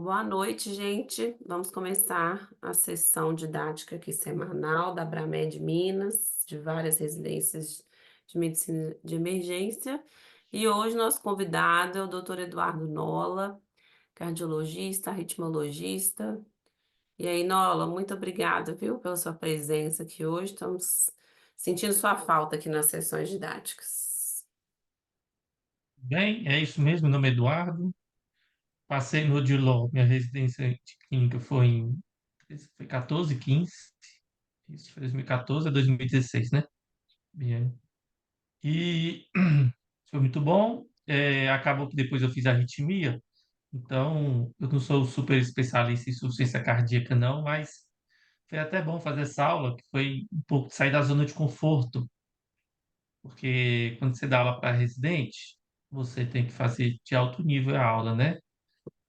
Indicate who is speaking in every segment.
Speaker 1: Boa noite, gente. Vamos começar a sessão didática aqui semanal da Abramed Minas, de várias residências de medicina de emergência. E hoje nosso convidado é o Dr. Eduardo Nola, cardiologista, ritmologista. E aí, Nola, muito obrigada, viu, pela sua presença aqui hoje. Estamos sentindo sua falta aqui nas sessões didáticas.
Speaker 2: Bem, é isso mesmo, meu nome é Eduardo. Passei no Odilon, minha residência de clínica foi 14, 15. Isso foi 2014 a 2016, né? Bem, e foi muito bom. Acabou que depois eu fiz arritmia, então eu não sou super especialista em insuficiência cardíaca, não, mas foi até bom fazer essa aula, que foi um pouco de sair da zona de conforto, porque quando você dá aula para residente, você tem que fazer de alto nível a aula, né?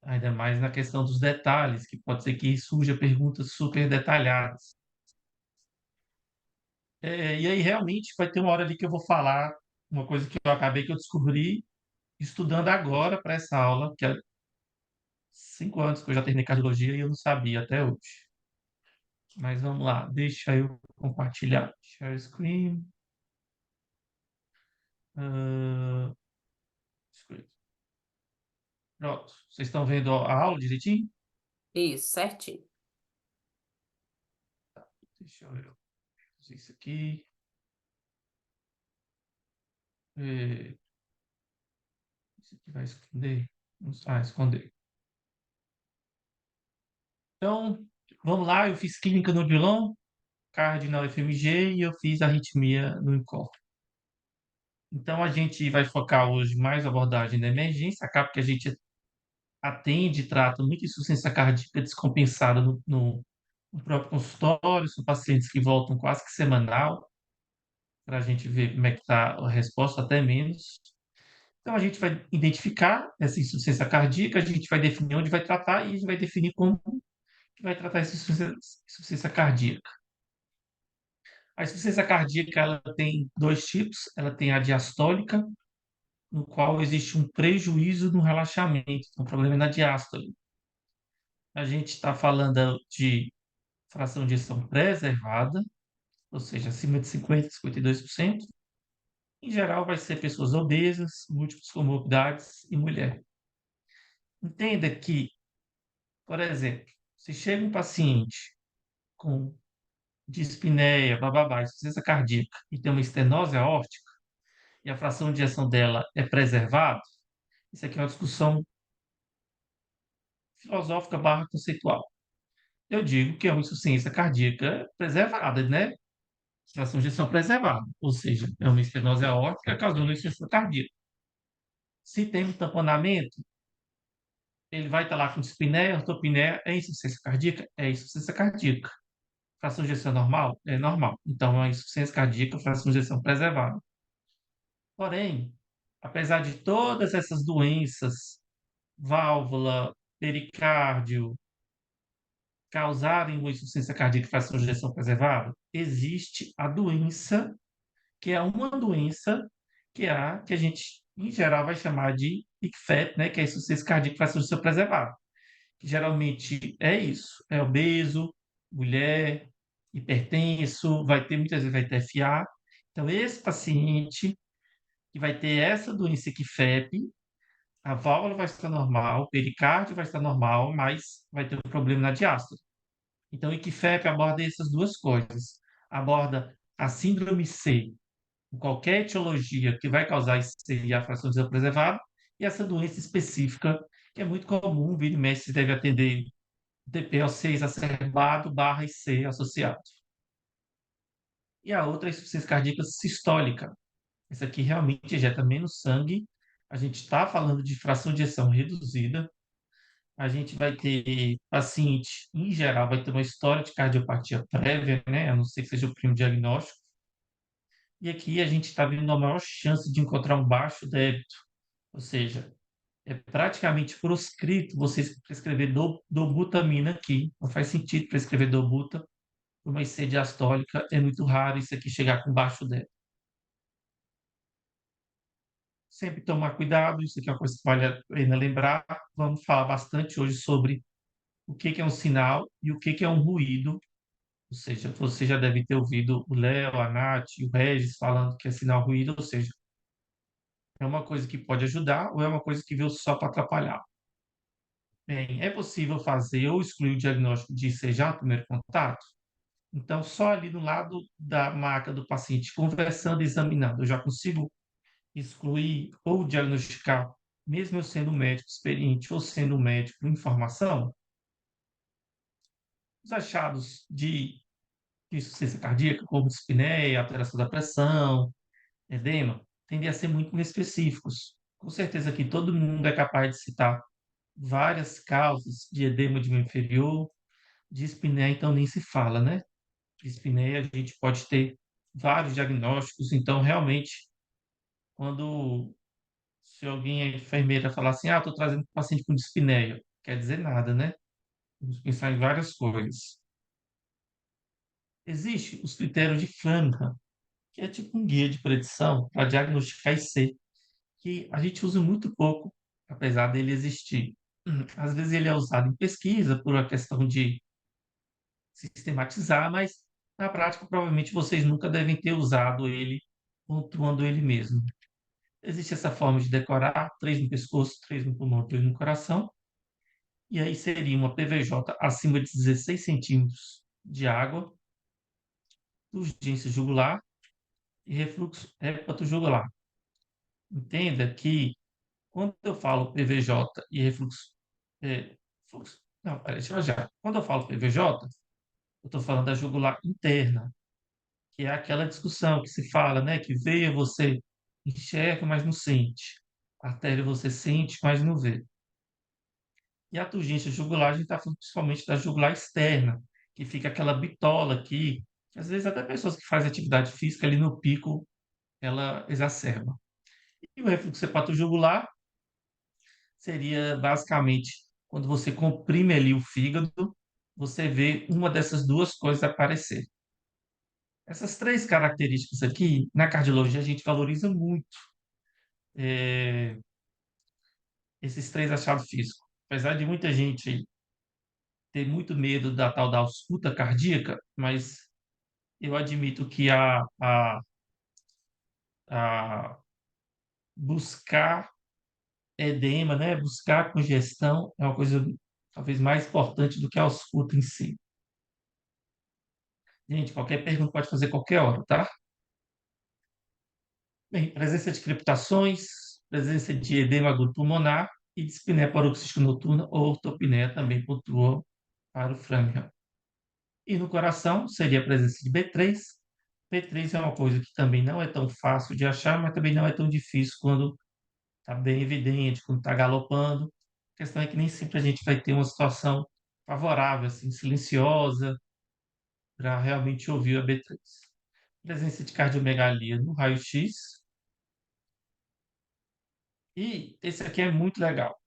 Speaker 2: Ainda mais na questão dos detalhes, que pode ser que surja perguntas super detalhadas. E aí, realmente, vai ter uma hora ali que eu vou falar uma coisa que eu descobri estudando agora para essa aula, que há 5 anos que eu já terminei cardiologia e eu não sabia até hoje. Mas vamos lá, deixa eu compartilhar. Share screen. ah, screen. Pronto. Vocês estão vendo a aula direitinho?
Speaker 1: Isso, certinho.
Speaker 2: Deixa eu ver isso aqui. Eh, Isso aqui vai esconder? Esconder. Então, vamos lá, eu fiz clínica no Odilon, cardio na UFMG e eu fiz arritmia no INCOR. Então, a gente vai focar hoje mais a abordagem da emergência, acaba que a gente atende e trata muita insuficiência cardíaca descompensada no próprio consultório, são pacientes que voltam quase que semanal, para a gente ver como é que está a resposta, até menos. Então, a gente vai identificar essa insuficiência cardíaca, a gente vai definir onde vai tratar e a gente vai definir como que vai tratar essa insuficiência cardíaca. A insuficiência cardíaca ela tem dois tipos. Ela tem a diastólica, no qual existe um prejuízo no relaxamento, um problema na diástole. A gente está falando de fração de ejeção preservada, ou seja, acima de 50, 52%. Em geral, vai ser pessoas obesas, múltiplas comorbidades e mulher. Entenda que, por exemplo, se chega um paciente com dispneia, bababá, insuficiência cardíaca e tem uma estenose aórtica, e a fração de ejeção dela é preservada, isso aqui é uma discussão filosófica barra conceitual. Eu digo que é uma insuficiência cardíaca preservada, né? Fração de ejeção preservada, ou seja, é uma estenose aórtica causando insuficiência cardíaca. Se tem um tamponamento, ele vai estar lá com dispneia, ortopneia, é insuficiência cardíaca? É insuficiência cardíaca. Fração de ejeção normal? É normal. Então, é uma insuficiência cardíaca, fração de ejeção preservada. Porém, apesar de todas essas doenças, válvula, pericárdio, causarem uma insuficiência cardíaca e fração de ejeção preservada, existe a doença, que é uma doença que é a que a gente, em geral, vai chamar de ICFET, né, que é insuficiência cardíaca e fração de ejeção preservada, que geralmente é isso, é obeso, mulher, hipertenso, muitas vezes vai ter FA. Então, esse paciente que vai ter essa doença ICFEP, a válvula vai estar normal, o pericárdio vai estar normal, mas vai ter um problema na diástole. Então, o ICFEP aborda essas duas coisas. Aborda a síndrome C, com qualquer etiologia que vai causar IC e a fração de preservada, e essa doença específica, que é muito comum, vira e mexe, se deve atender DPOC exacerbado barra IC associado. E a outra é a insuficiência cardíaca sistólica. Essa aqui realmente ejeta menos sangue. A gente está falando de fração de ejeção reduzida. A gente vai ter paciente, em geral, vai ter uma história de cardiopatia prévia, né? A não ser que seja o primo diagnóstico. E aqui a gente está vendo a maior chance de encontrar um baixo débito, ou seja, é praticamente proscrito você prescrever dobutamina aqui. Não faz sentido prescrever dobuta por uma IC diastólica, é muito raro isso aqui chegar com baixo débito. sempre tomar cuidado, isso aqui é uma coisa que vale a pena lembrar. Vamos falar bastante hoje sobre o que que é um sinal e o que que é um ruído. Ou seja, você já deve ter ouvido o Léo, a Nath, o Regis falando que é sinal ruído, ou seja, é uma coisa que pode ajudar ou é uma coisa que veio só para atrapalhar. Bem, é possível fazer ou excluir o diagnóstico de ser já o primeiro contato? Então, só ali do lado da maca do paciente, conversando e examinando, eu já consigo excluir ou diagnosticar, mesmo eu sendo um médico experiente ou sendo um médico por informação, os achados de insuficiência cardíaca, como dispneia, alteração da pressão, edema, tendem a ser muito específicos. Com certeza que todo mundo é capaz de citar várias causas de edema de membro inferior, de espinéia, então nem se fala, né? De espinéia a gente pode ter vários diagnósticos, então realmente, quando se alguém, a enfermeira, falar assim, ah, estou trazendo um paciente com dispneia, quer dizer nada, né? Vamos pensar em várias coisas. Existe os critérios de Framingham, que é tipo um guia de predição para diagnosticar IC, que a gente usa muito pouco, apesar dele existir. Às vezes ele é usado em pesquisa por uma questão de sistematizar, mas na prática provavelmente vocês nunca devem ter usado ele pontuando ele mesmo. Existe essa forma de decorar, 3 no pescoço, 3 no pulmão, 3 no coração, e aí seria uma PVJ acima de 16 centímetros de água, urgência jugular e refluxo hepatojugular. Entenda que quando eu falo PVJ e refluxo, não, peraí, deixa eu já. Quando eu falo PVJ, eu estou falando da jugular interna, que é aquela discussão que se fala, né, que veia você enxerga, mas não sente. Artéria você sente, mas não vê. E a turgência jugular, a gente está falando principalmente da jugular externa, que fica aquela bitola aqui, que às vezes até pessoas que fazem atividade física ali no pico, ela exacerba. E o refluxo hepatojugular seria basicamente quando você comprime ali o fígado, você vê uma dessas duas coisas aparecer. Essas três características aqui, na cardiologia, a gente valoriza muito eh, esses três achados físicos. Apesar de muita gente ter muito medo da tal da ausculta cardíaca, mas eu admito que a buscar edema, né, buscar congestão é uma coisa talvez mais importante do que a ausculta em si. Gente, qualquer pergunta pode fazer qualquer hora, tá? Bem, presença de crepitações, presença de edema agudo pulmonar e dispneia paroxística noturna ou ortopneia também pontuou para o Framingham. E no coração seria a presença de B3. B3 é uma coisa que também não é tão fácil de achar, mas também não é tão difícil quando está bem evidente, quando está galopando. A questão é que nem sempre a gente vai ter uma situação favorável, assim, silenciosa, para realmente ouvir a B3. Presença de cardiomegalia no raio-x. E esse aqui é muito legal.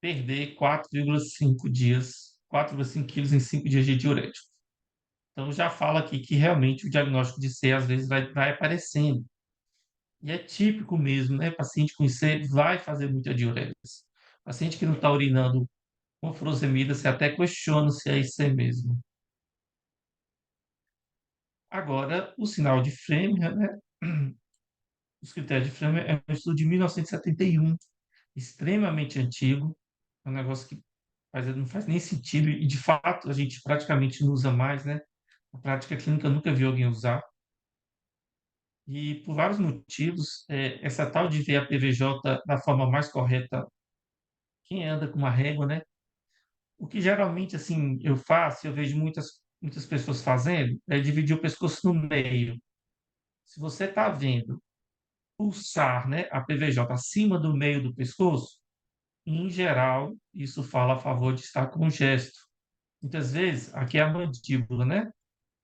Speaker 2: Perder 4,5 dias, 4,5 quilos em 5 dias de diurético. Então já fala aqui que realmente o diagnóstico de C às vezes vai aparecendo. E é típico mesmo, né? Paciente com IC vai fazer muita diurese. Paciente que não está urinando com furosemida, você até questiona se é IC mesmo. Agora, o sinal de Framingham, né? Os critérios de Framingham é um estudo de 1971, extremamente antigo, é um negócio que não faz nem sentido e, de fato, a gente praticamente não usa mais, né? Na prática clínica, eu nunca vi alguém usar. E por vários motivos, essa tal de ver a PVJ da forma mais correta, quem anda com uma régua, né? O que geralmente, assim, eu faço, eu vejo muitas pessoas fazendo, é dividir o pescoço no meio. Se você está vendo pulsar, né, a PVJ acima do meio do pescoço, em geral, isso fala a favor de estar com gesto. Muitas vezes, aqui é a mandíbula, né?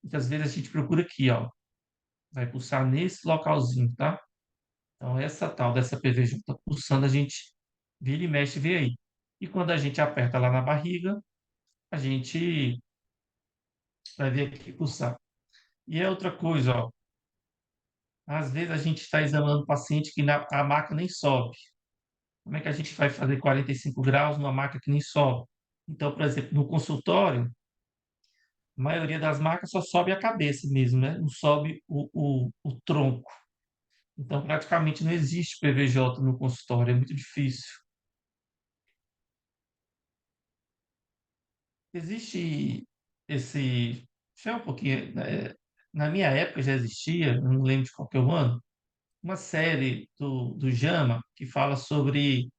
Speaker 2: Muitas vezes a gente procura aqui, ó, vai pulsar nesse localzinho, tá? Então, essa tal dessa PVJ pulsando, a gente vira e mexe e vê aí. E quando a gente aperta lá na barriga, a gente vai ver aqui pulsar. E é outra coisa, ó, Às vezes a gente está examinando o paciente que a maca nem sobe. Como é que a gente vai fazer 45 graus numa maca que nem sobe? Então, por exemplo, no consultório, a maioria das macas só sobe a cabeça mesmo, né? Não sobe o tronco. Então, praticamente não existe PVJ no consultório, é muito difícil. Existe esse. Já um pouquinho. Na minha época já existia, eu não lembro de qual que é o ano, uma série do JAMA que fala sobre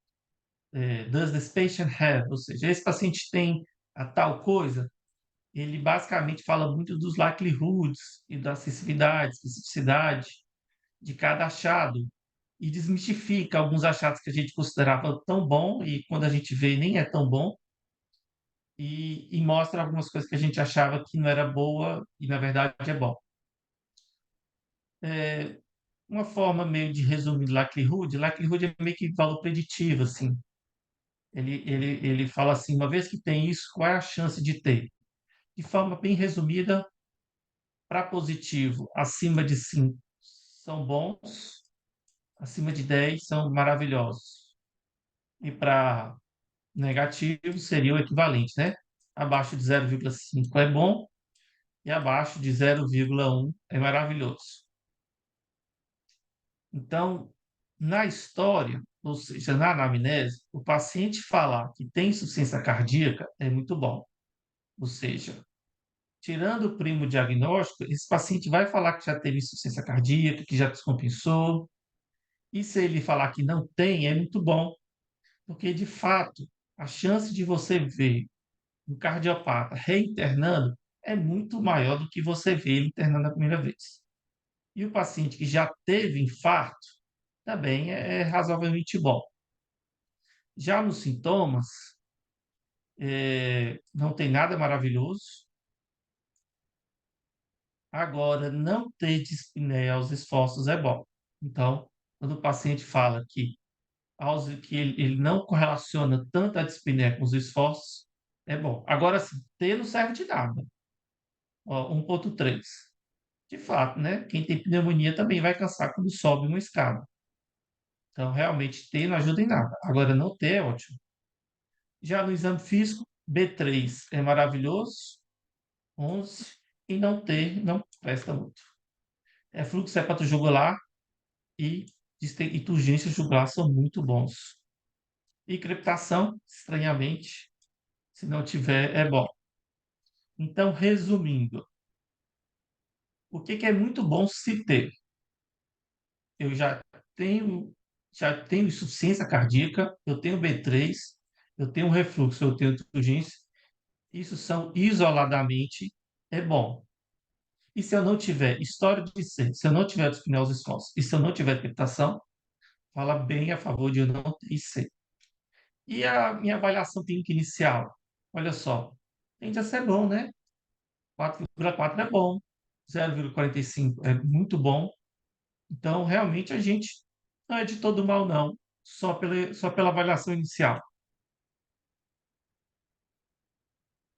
Speaker 2: Does this patient have? Ou seja, esse paciente tem a tal coisa. Ele basicamente fala muito dos likelihoods e da acessibilidade, especificidade de cada achado e desmistifica alguns achados que a gente considerava tão bom e quando a gente vê nem é tão bom e mostra algumas coisas que a gente achava que não era boa e na verdade é bom. Uma forma meio de resumir likelihood é meio que valor preditivo, assim. Ele fala assim, uma vez que tem isso, qual é a chance de ter? De forma bem resumida, para positivo, acima de 5 são bons, acima de 10 são maravilhosos. E para negativo seria o equivalente, né? Abaixo de 0,5 é bom e abaixo de 0,1 é maravilhoso. Então, na história, ou seja, na anamnese, o paciente falar que tem insuficiência cardíaca é muito bom. Ou seja, tirando o primo diagnóstico, esse paciente vai falar que já teve insuficiência cardíaca, que já descompensou. E se ele falar que não tem, é muito bom, porque de fato, a chance de você ver um cardiopata reinternando é muito maior do que você ver ele internando a primeira vez. E o paciente que já teve infarto também é razoavelmente bom. Já nos sintomas, não tem nada maravilhoso. Agora, não ter dispneia aos esforços é bom. Então, quando o paciente fala que ele não correlaciona tanto a dispneia com os esforços, é bom. Agora, sim, ter não serve de nada. Ó, 1,3. De fato, né? Quem tem pneumonia também vai cansar quando sobe uma escada. Então, realmente, ter não ajuda em nada. Agora, não ter é ótimo. Já no exame físico, B3 é maravilhoso, 11, e não ter não presta muito. Fluxo hepatojugular e e turgência jugular são muito bons. E crepitação, estranhamente, se não tiver, é bom. Então, resumindo, o que é muito bom se ter? Eu tenho, já tenho insuficiência cardíaca, eu tenho B3, eu tenho refluxo, eu tenho turgência. Isso são isoladamente é bom. E se eu não tiver história de ser, se eu não tiver dispneia esforços e se eu não tiver crepitação, fala bem a favor de eu não ter IC. E a minha avaliação clínica inicial? Olha só, tende a ser bom, né? 4,4 é bom, 0,45 é muito bom. Então, realmente, a gente não é de todo mal, não, só pela avaliação inicial.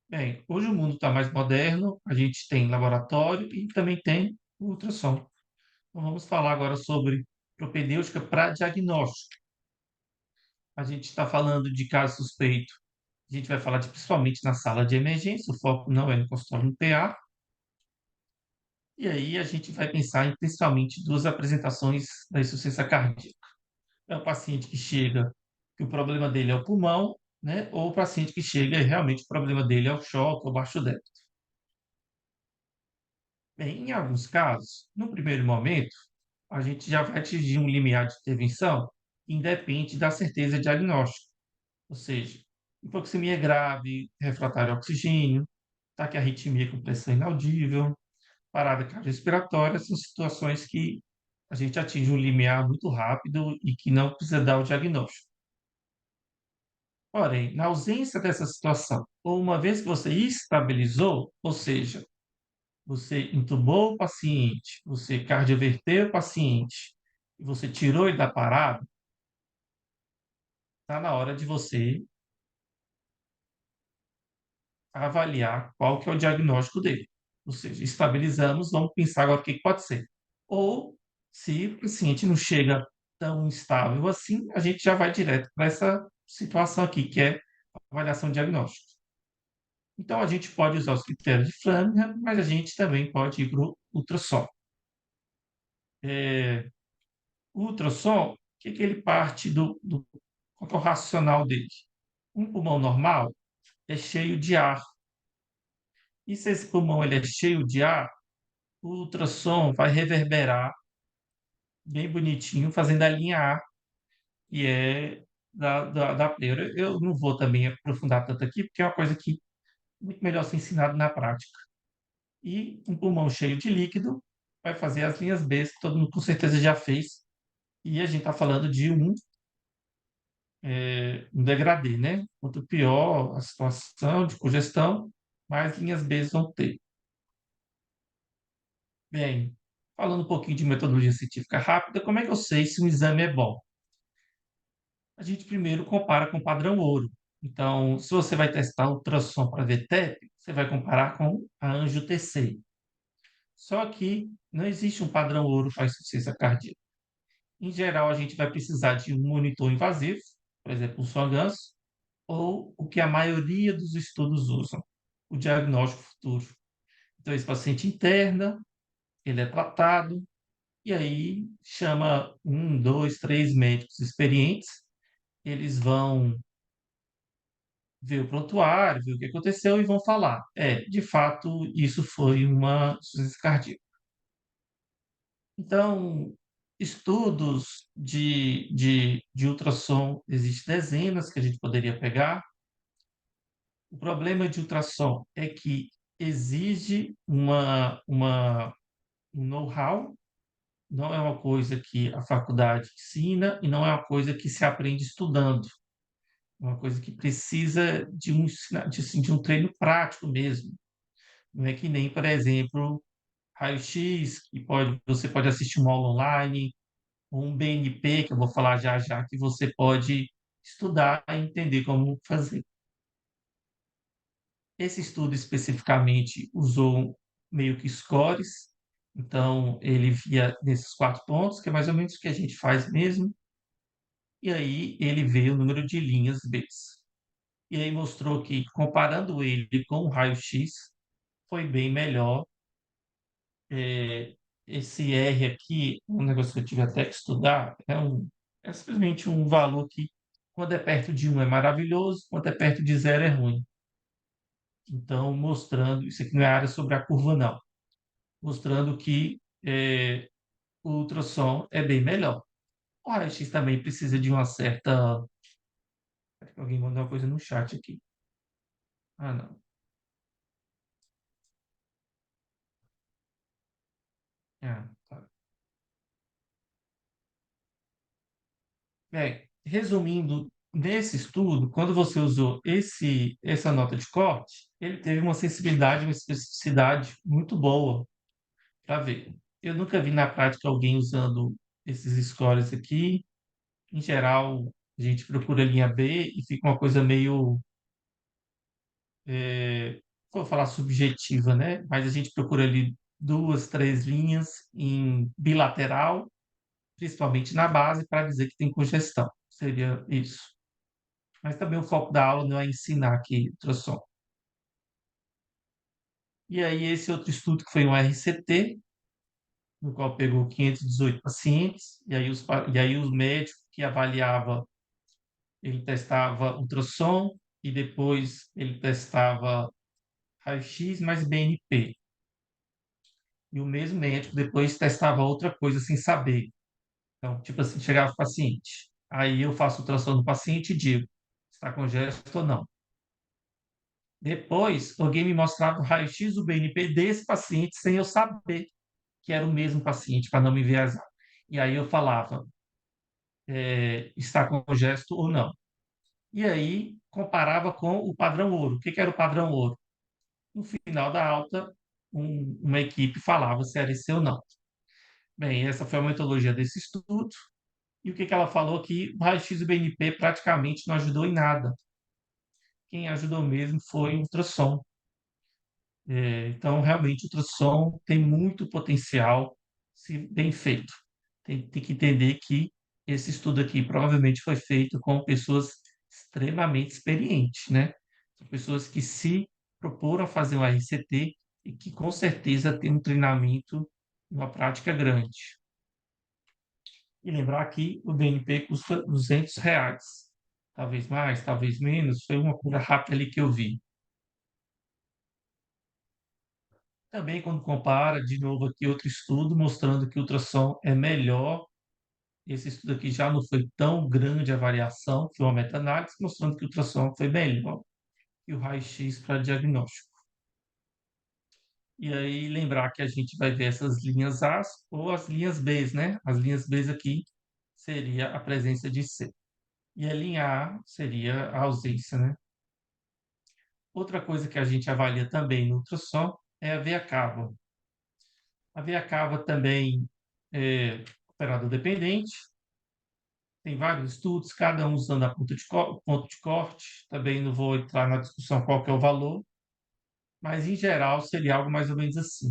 Speaker 2: Bem, hoje o mundo está mais moderno, a gente tem laboratório e também tem ultrassom. Então, vamos falar agora sobre propedêutica para diagnóstico. A gente está falando de caso suspeito, a gente vai falar principalmente na sala de emergência, o foco não é no consultório no PA, e aí a gente vai pensar em principalmente duas apresentações da insuficiência cardíaca. É o paciente que chega, que o problema dele é o pulmão, né? Ou o paciente que chega e realmente o problema dele é o choque ou baixo débito. Bem, em alguns casos, no primeiro momento, a gente já vai atingir um limiar de intervenção que independe da certeza diagnóstica, ou seja, hipoxemia grave, refratário ao oxigênio, taquiarritmia com pressão inaudível, parada cardiorrespiratória, são situações que a gente atinge um limiar muito rápido e que não precisa dar o diagnóstico. Porém, na ausência dessa situação, ou uma vez que você estabilizou, ou seja, você intubou o paciente, você cardioverteu o paciente, e você tirou ele da parada, está na hora de você avaliar qual que é o diagnóstico dele. Ou seja, estabilizamos, vamos pensar agora o que que pode ser. Ou Se o paciente não chega tão instável assim, a gente já vai direto para essa situação aqui, que é a avaliação diagnóstica. Então, a gente pode usar os critérios de Framingham, mas a gente também pode ir para o ultrassom. O ultrassom, o que que ele parte qual que é o racional dele? Um pulmão normal é cheio de ar. E se esse pulmão ele é cheio de ar, o ultrassom vai reverberar bem bonitinho, fazendo a linha A, que é da pleura. Eu não vou também aprofundar tanto aqui, porque é uma coisa que é muito melhor ser ensinado na prática. E um pulmão cheio de líquido vai fazer as linhas B, que todo mundo com certeza já fez. E a gente está falando de um degradê, né? Quanto pior a situação de congestão, mais linhas B vão ter. Bem, falando um pouquinho de metodologia científica rápida, como é que eu sei se um exame é bom? A gente primeiro compara com o padrão ouro. Então, se você vai testar ultrassom para ver TEP, você vai comparar com a Angio-TC. Só que não existe um padrão ouro para insuficiência cardíaca. Em geral, a gente vai precisar de um monitor invasivo, por exemplo, o SOGANS, ou o que a maioria dos estudos usam, o diagnóstico futuro. Então, esse paciente interna, ele é tratado, e aí chama um, dois, três médicos experientes, eles vão ver o prontuário, ver o que aconteceu e vão falar. De fato, isso foi uma insuficiência cardíaca. Então, estudos de ultrassom, existem dezenas que a gente poderia pegar. O problema de ultrassom é que exige um know-how, não é uma coisa que a faculdade ensina e não é uma coisa que se aprende estudando. É uma coisa que precisa de um treino prático mesmo. Não é que nem, por exemplo, raio-x, você pode assistir uma aula online, ou um BNP, que eu vou falar já já, que você pode estudar e entender como fazer. Esse estudo especificamente usou meio que scores, então ele via nesses 4 pontos, que é mais ou menos o que a gente faz mesmo, e aí ele vê o número de linhas B. E aí mostrou que, comparando ele com o raio-x, foi bem melhor. É, esse R aqui, um negócio que eu tive até que estudar, é simplesmente um valor que, quando é perto de um é maravilhoso, quando é perto de zero é ruim. Então, mostrando, isso aqui não é área sobre a curva, não, mostrando que o ultrassom é bem melhor. O raio-x também precisa de uma certa. Alguém mandou uma coisa no chat aqui. Ah, não. Tá. Resumindo, nesse estudo, quando você usou essa nota de corte, ele teve uma sensibilidade, uma especificidade muito boa para ver. Eu nunca vi na prática alguém usando esses scores aqui. Em geral, a gente procura a linha B e fica uma coisa meio, vou falar subjetiva, né? Mas a gente procura ali duas, três linhas em bilateral, principalmente na base, para dizer que tem congestão. Seria isso. Mas também o foco da aula não é ensinar aqui ultrassom. E aí, esse outro estudo, que foi um RCT, no qual pegou 518 pacientes, e aí os médicos que avaliava, ele testava ultrassom e depois ele testava raio-x mais BNP. E o mesmo médico depois testava outra coisa sem saber. Então, tipo assim, chegava o paciente, aí eu faço ultrassom do paciente e digo, está com gesto ou não. Depois, alguém me mostrava o raio-x do BNP desse paciente sem eu saber que era o mesmo paciente, para não me enviesar. E aí eu falava, está com gesto ou não. E aí comparava com o padrão ouro. O que que era o padrão ouro? No final da alta, uma equipe falava se era esse ou não. Bem, essa foi a metodologia desse estudo. E o que que ela falou aqui? O raio-x do BNP praticamente não ajudou em nada. Quem ajudou mesmo foi o ultrassom. Então, realmente, o ultrassom tem muito potencial se bem feito. tem que entender que esse estudo aqui provavelmente foi feito com pessoas extremamente experientes, né? São pessoas que se proporam a fazer um RCT e que com certeza têm um treinamento, uma prática grande. E lembrar que o BNP custa R$ 200, talvez mais, talvez menos, foi uma coisa rápida ali que eu vi. Também quando compara, de novo aqui outro estudo mostrando que o ultrassom é melhor. Esse estudo aqui já não foi tão grande a variação, foi uma meta-análise mostrando que o ultrassom foi melhor que o raio-x para diagnóstico. E aí lembrar que a gente vai ver essas linhas As ou as linhas Bs, né? As linhas Bs aqui seria a presença de C. E a linha A seria a ausência, né? Outra coisa que a gente avalia também no ultrassom é a veia cava. A veia cava também é operador dependente, tem vários estudos, cada um usando a ponto de corte. Também não vou entrar na discussão qual que é o valor, mas em geral seria algo mais ou menos assim.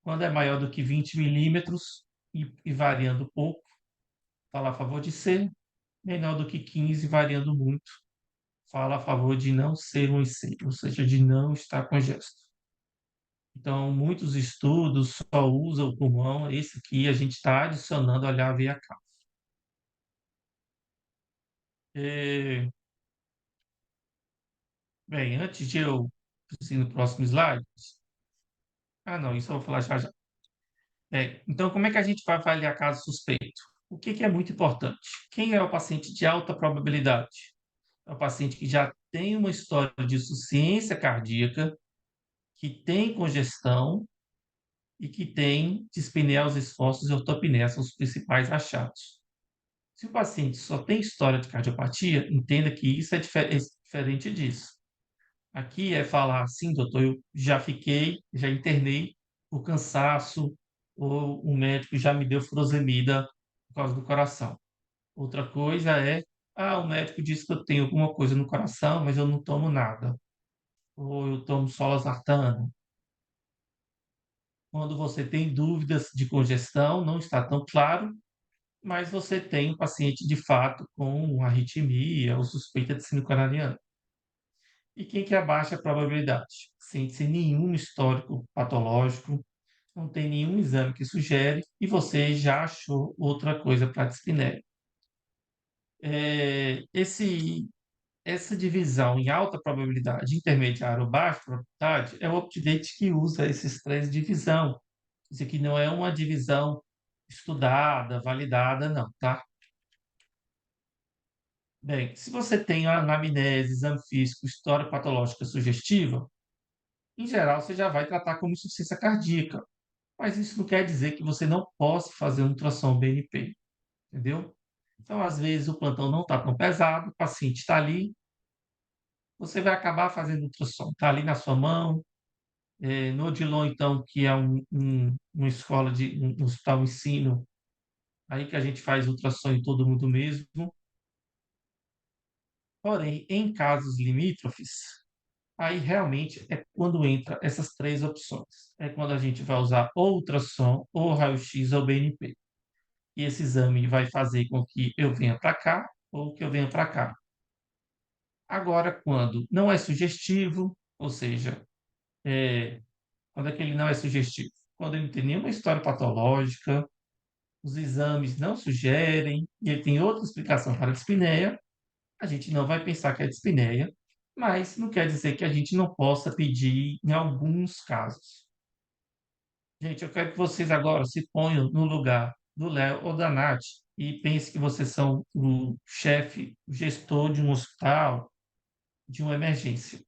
Speaker 2: Quando é maior do que 20 milímetros e variando pouco, fala a favor de ser. Menor do que 15, variando muito, fala a favor de não ser um IC, ou seja, de não estar congesto. Então, muitos estudos só usam o pulmão, esse aqui a gente está adicionando olhar a veia cava. É, bem, antes de eu ir no próximo slide, não, isso eu vou falar já já. Então, como é que a gente vai avaliar caso suspeito? O que que é muito importante? Quem é o paciente de alta probabilidade? É o paciente que já tem uma história de insuficiência cardíaca, que tem congestão e que tem dispneia aos esforços e ortopneia, são os principais achados. Se o paciente só tem história de cardiopatia, entenda que isso é diferente disso. Aqui é falar assim, doutor, eu já internei por cansaço, ou o médico já me deu furosemida por causa do coração. Outra coisa é, o médico disse que eu tenho alguma coisa no coração, mas eu não tomo nada. Ou eu tomo só losartana. Quando você tem dúvidas de congestão, não está tão claro, mas você tem um paciente de fato com arritmia ou suspeita de síndrome coronariana. E quem que abaixa a probabilidade? Sem nenhum histórico patológico, não tem nenhum exame que sugere e você já achou outra coisa para a dispneia. É, essa divisão em alta probabilidade, intermediária ou baixa probabilidade é o UpToDate que usa esses três divisão. Isso aqui não é uma divisão estudada, validada, não, tá? Bem, se você tem a anamnese, exame físico, história patológica sugestiva, em geral você já vai tratar como insuficiência cardíaca. Mas isso não quer dizer que você não possa fazer um ultrassom BNP, entendeu? Então, às vezes, o plantão não está tão pesado, o paciente está ali, você vai acabar fazendo ultrassom, está ali na sua mão. No Odilon, então, que é uma escola um hospital ensino, aí que a gente faz ultrassom em todo mundo mesmo. Porém, em casos limítrofes, aí realmente é quando entra essas três opções. É quando a gente vai usar ou ultrassom, ou raio-x, ou BNP. E esse exame vai fazer com que eu venha para cá ou que eu venha para cá. Agora, quando não é sugestivo, ou seja, quando é que ele não é sugestivo? Quando ele não tem nenhuma história patológica, os exames não sugerem, e ele tem outra explicação para a dispneia, a gente não vai pensar que é dispneia, mas não quer dizer que a gente não possa pedir em alguns casos. Gente, eu quero que vocês agora se ponham no lugar do Léo ou da Nath e pensem que vocês são o chefe, o gestor de um hospital, de uma emergência.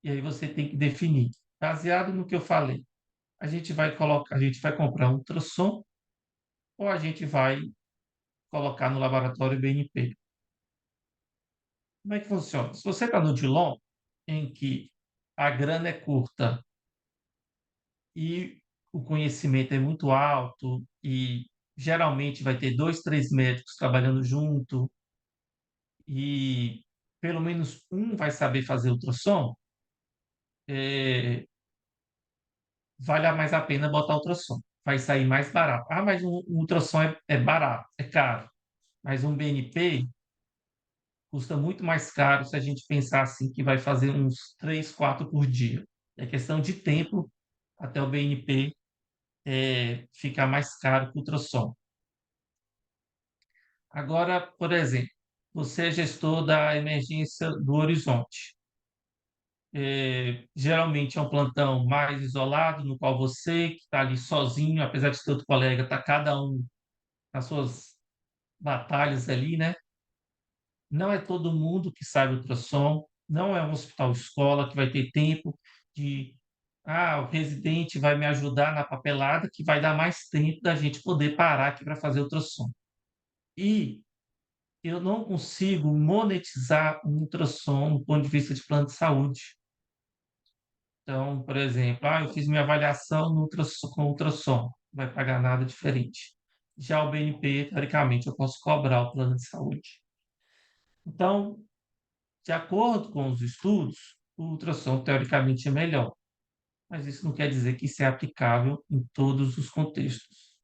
Speaker 2: E aí você tem que definir, baseado no que eu falei, a gente vai comprar um ultrassom ou a gente vai colocar no laboratório BNP. Como é que funciona? Se você está no Dilon, em que a grana é curta e o conhecimento é muito alto e geralmente vai ter dois, três médicos trabalhando junto e pelo menos um vai saber fazer ultrassom, é, vale mais a pena botar ultrassom. vai sair mais barato. Ah, mas um ultrassom é barato, é caro. Mas um BNP custa muito mais caro se a gente pensar assim que vai fazer uns 3, 4 por dia. É questão de tempo até o BNP ficar mais caro que o ultrassom. Agora, por exemplo, você é gestor da emergência do Horizonte. Geralmente é um plantão mais isolado, no qual você que está ali sozinho, apesar de ter outro colega, está cada um nas suas batalhas ali, né? Não é todo mundo que sabe ultrassom, não é um hospital escola que vai ter tempo de, o residente vai me ajudar na papelada, que vai dar mais tempo da gente poder parar aqui para fazer ultrassom. E eu não consigo monetizar um ultrassom do ponto de vista de plano de saúde. Então, por exemplo, eu fiz minha avaliação no ultrassom, com ultrassom, não vai pagar nada diferente. Já o BNP, teoricamente, eu posso cobrar o plano de saúde. Então, de acordo com os estudos, o ultrassom teoricamente é melhor, mas isso não quer dizer que isso é aplicável em todos os contextos.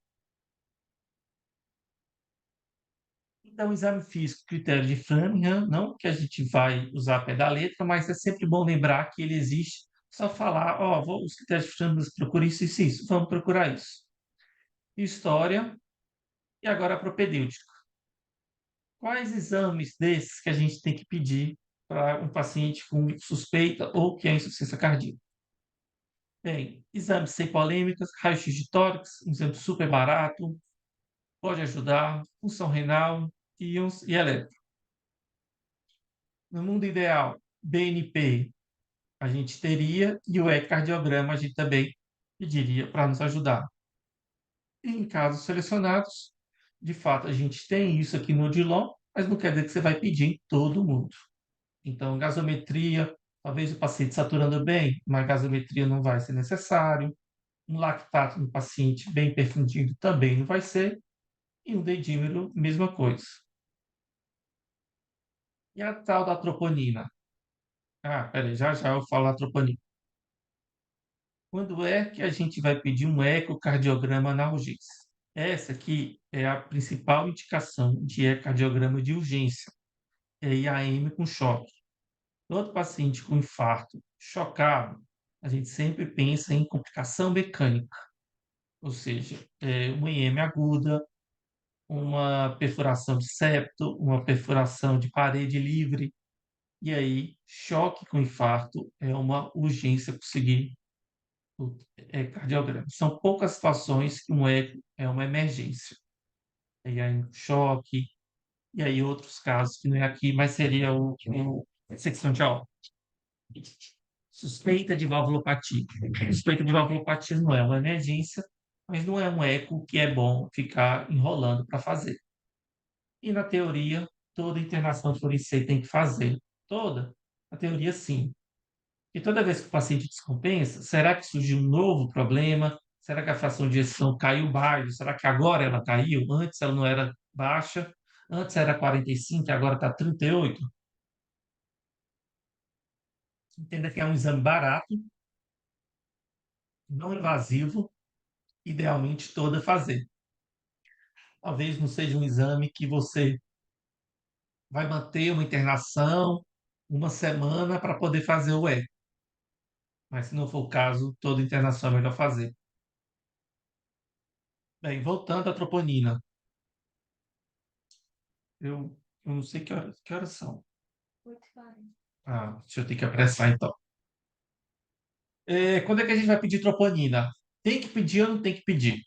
Speaker 2: Então, o exame físico, critério de Framingham, não que a gente vai usar a pé da letra, mas é sempre bom lembrar que ele existe. Só falar, os critérios de Framingham procuram isso, isso, isso, vamos procurar isso. História e agora a propedêutica. Quais exames desses que a gente tem que pedir para um paciente com suspeita ou que é insuficiência cardíaca? Bem, exames sem polêmicas, raio-x de tórax, um exame super barato, pode ajudar, função renal, íons e eletro. No mundo ideal, BNP a gente teria e o ecocardiograma a gente também pediria para nos ajudar. E em casos selecionados, de fato, a gente tem isso aqui no Odilon, mas não quer dizer que você vai pedir em todo mundo. Então, gasometria, talvez o paciente saturando bem, uma gasometria não vai ser necessário. Um lactato no paciente bem perfundido também não vai ser. E um dedímero, mesma coisa. E a tal da troponina? Peraí, já já eu falo da troponina. Quando é que a gente vai pedir um ecocardiograma na urgência? Essa aqui é a principal indicação de ecocardiograma de urgência. É IAM com choque. Todo paciente com infarto chocado, a gente sempre pensa em complicação mecânica, ou seja, uma IM aguda, uma perfuração de septo, uma perfuração de parede livre, e aí choque com infarto é uma urgência conseguir o cardiograma. São poucas situações que um eco é uma emergência. E aí choque, e aí outros casos que não é aqui, mas seria a secção de aorta. Suspeita de valvulopatia. Suspeita de valvulopatia não é uma emergência, mas não é um eco que é bom ficar enrolando para fazer. E na teoria, toda internação por IC tem que fazer. Toda? Na teoria, sim. E toda vez que o paciente descompensa, será que surgiu um novo problema? Será que a fração de ejeção caiu baixo? Será que agora ela caiu? Antes ela não era baixa? Antes era 45 e agora está 38? Entenda que é um exame barato, não invasivo, idealmente toda fazer. Talvez não seja um exame que você vai manter uma internação uma semana para poder fazer o eco. Mas se não for o caso, toda internação é melhor fazer. Bem, voltando à troponina. Eu não sei que horas são. Deixa eu ter que apressar então. Quando é que a gente vai pedir troponina? Tem que pedir ou não tem que pedir?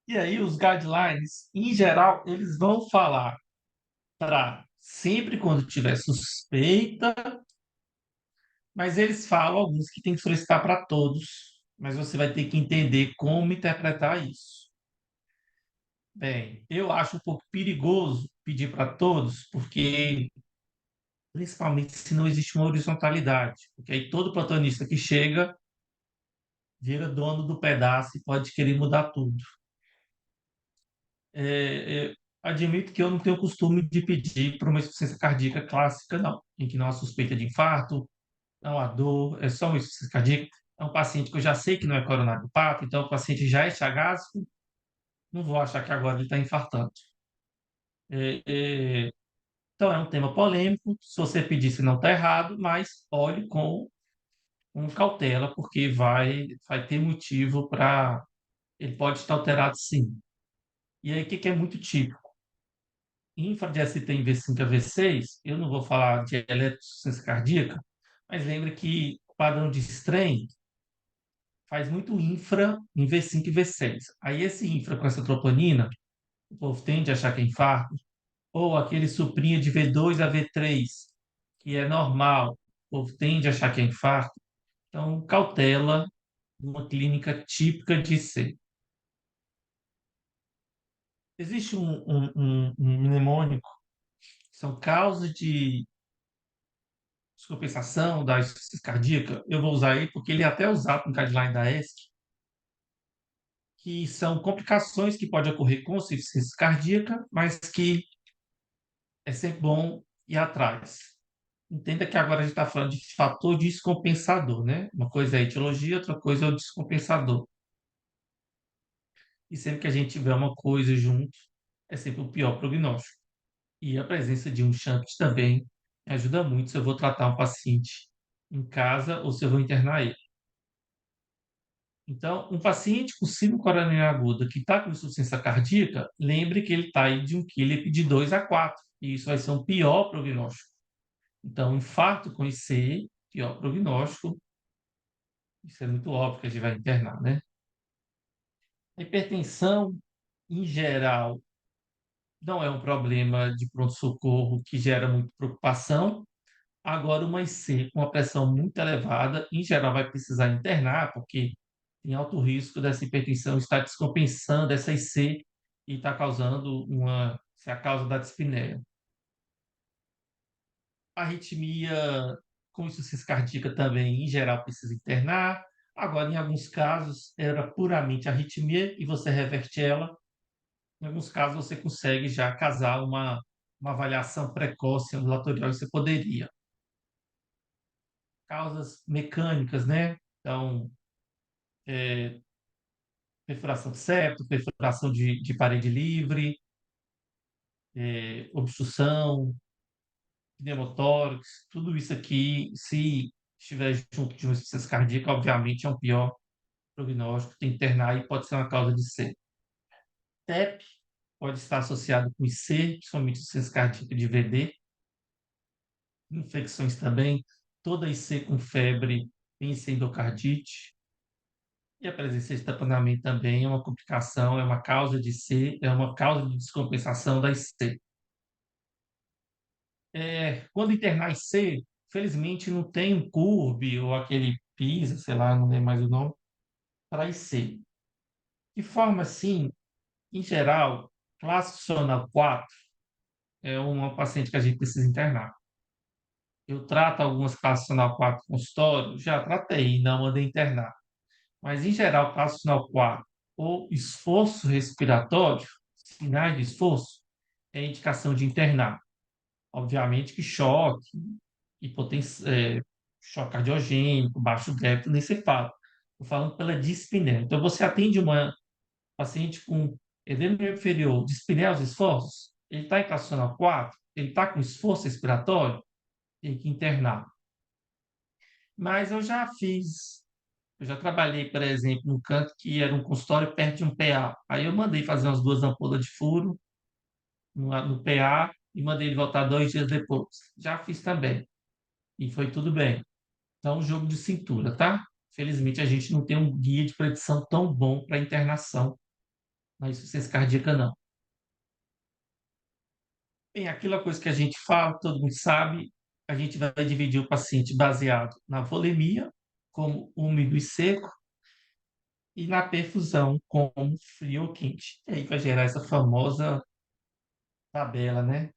Speaker 2: E aí, os guidelines, em geral, eles vão falar para sempre quando tiver suspeita, mas eles falam alguns que tem que solicitar para todos, mas você vai ter que entender como interpretar isso. Bem, eu acho um pouco perigoso pedir para todos, porque principalmente se não existe uma horizontalidade, porque aí todo plantonista que chega vira dono do pedaço e pode querer mudar tudo. Admito que eu não tenho costume de pedir para uma insuficiência cardíaca clássica, não, em que não há suspeita de infarto, não há dor, é só uma insuficiência cardíaca. É um paciente que eu já sei que não é coronariopata, então o paciente já é chagásico, não vou achar que agora ele está infartando. É, é, então é um tema polêmico, se você pedir se não está errado, mas olhe com cautela, porque vai ter motivo para. Ele pode estar alterado sim. E aí, o que que é muito típico? Infra de ST em V5 a V6, eu não vou falar de eletroinsuficiência cardíaca, mas lembre que o padrão de strain faz muito infra em V5 e V6. Aí esse infra com essa troponina, o povo tende a achar que é infarto, ou aquele suprinha de V2 a V3, que é normal, o povo tende a achar que é infarto. Então, cautela, uma clínica típica de C. Existe um mnemônico, que são causas de descompensação da insuficiência cardíaca, eu vou usar ele porque ele é até usado no guideline da ESC, que são complicações que podem ocorrer com insuficiência cardíaca, mas que é sempre bom ir atrás. Entenda que agora a gente está falando de fator descompensador, né? Uma coisa é a etiologia, outra coisa é o descompensador. E sempre que a gente tiver uma coisa junto, é sempre o pior prognóstico. E a presença de um shunt também ajuda muito se eu vou tratar um paciente em casa ou se eu vou internar ele. Então, um paciente com síndrome coronariana aguda que está com insuficiência cardíaca, lembre que ele está aí de um QLEP de 2 a 4, e isso vai ser um pior prognóstico. Então, infarto com IC, pior prognóstico, isso é muito óbvio que a gente vai internar, né? Hipertensão, em geral, não é um problema de pronto-socorro que gera muita preocupação. Agora, uma IC com uma pressão muito elevada, em geral, vai precisar internar, porque tem alto risco dessa hipertensão estar descompensando essa IC e está causando se é a causa da dispneia. Arritmia com insuficiência cardíaca também, em geral, precisa internar. Agora, em alguns casos, era puramente arritmia e você reverte ela. Em alguns casos, você consegue já casar uma avaliação precoce ambulatorial e você poderia. Causas mecânicas, né? Então, perfuração de septo, perfuração de parede livre, obstrução, pneumotórax, tudo isso aqui, se estiver junto de uma insuficiência cardíaca, obviamente é um pior prognóstico, tem que internar e pode ser uma causa de C. TEP pode estar associado com IC, principalmente insuficiência cardíaca de VD, infecções também, toda IC com febre, pensa em endocardite, e a presença de taponamento também é uma complicação, é uma causa de C, é uma causa de descompensação da IC. Quando internar IC, felizmente não tem um CURB ou aquele PISA, sei lá, não lembro mais o nome, para IC. De forma assim, em geral, classe funcional 4 é uma paciente que a gente precisa internar. Eu trato algumas classes funcional 4 no consultório, já tratei, não mandei internar. Mas, em geral, classe funcional 4 ou esforço respiratório, sinais de esforço, é indicação de internar. Obviamente que choque, choque cardiogênico, baixo débito, nem se fala. Estou falando pela dispneia. Então, você atende uma paciente com edema inferior, dispneia aos esforços, ele está em classe funcional 4, ele está com esforço respiratório, tem que internar. Mas eu já trabalhei, por exemplo, num canto que era um consultório perto de um PA. Aí eu mandei fazer umas duas ampolas de furo no PA e mandei ele voltar 2 dias depois. Já fiz também. E foi tudo bem. Então, um jogo de cintura, tá? Felizmente, a gente não tem um guia de predição tão bom para internação na insuficiência cardíaca, não. Bem, aquela coisa que a gente fala, todo mundo sabe, a gente vai dividir o paciente baseado na volemia, como úmido e seco, e na perfusão, como frio ou quente. E aí vai gerar essa famosa tabela, né?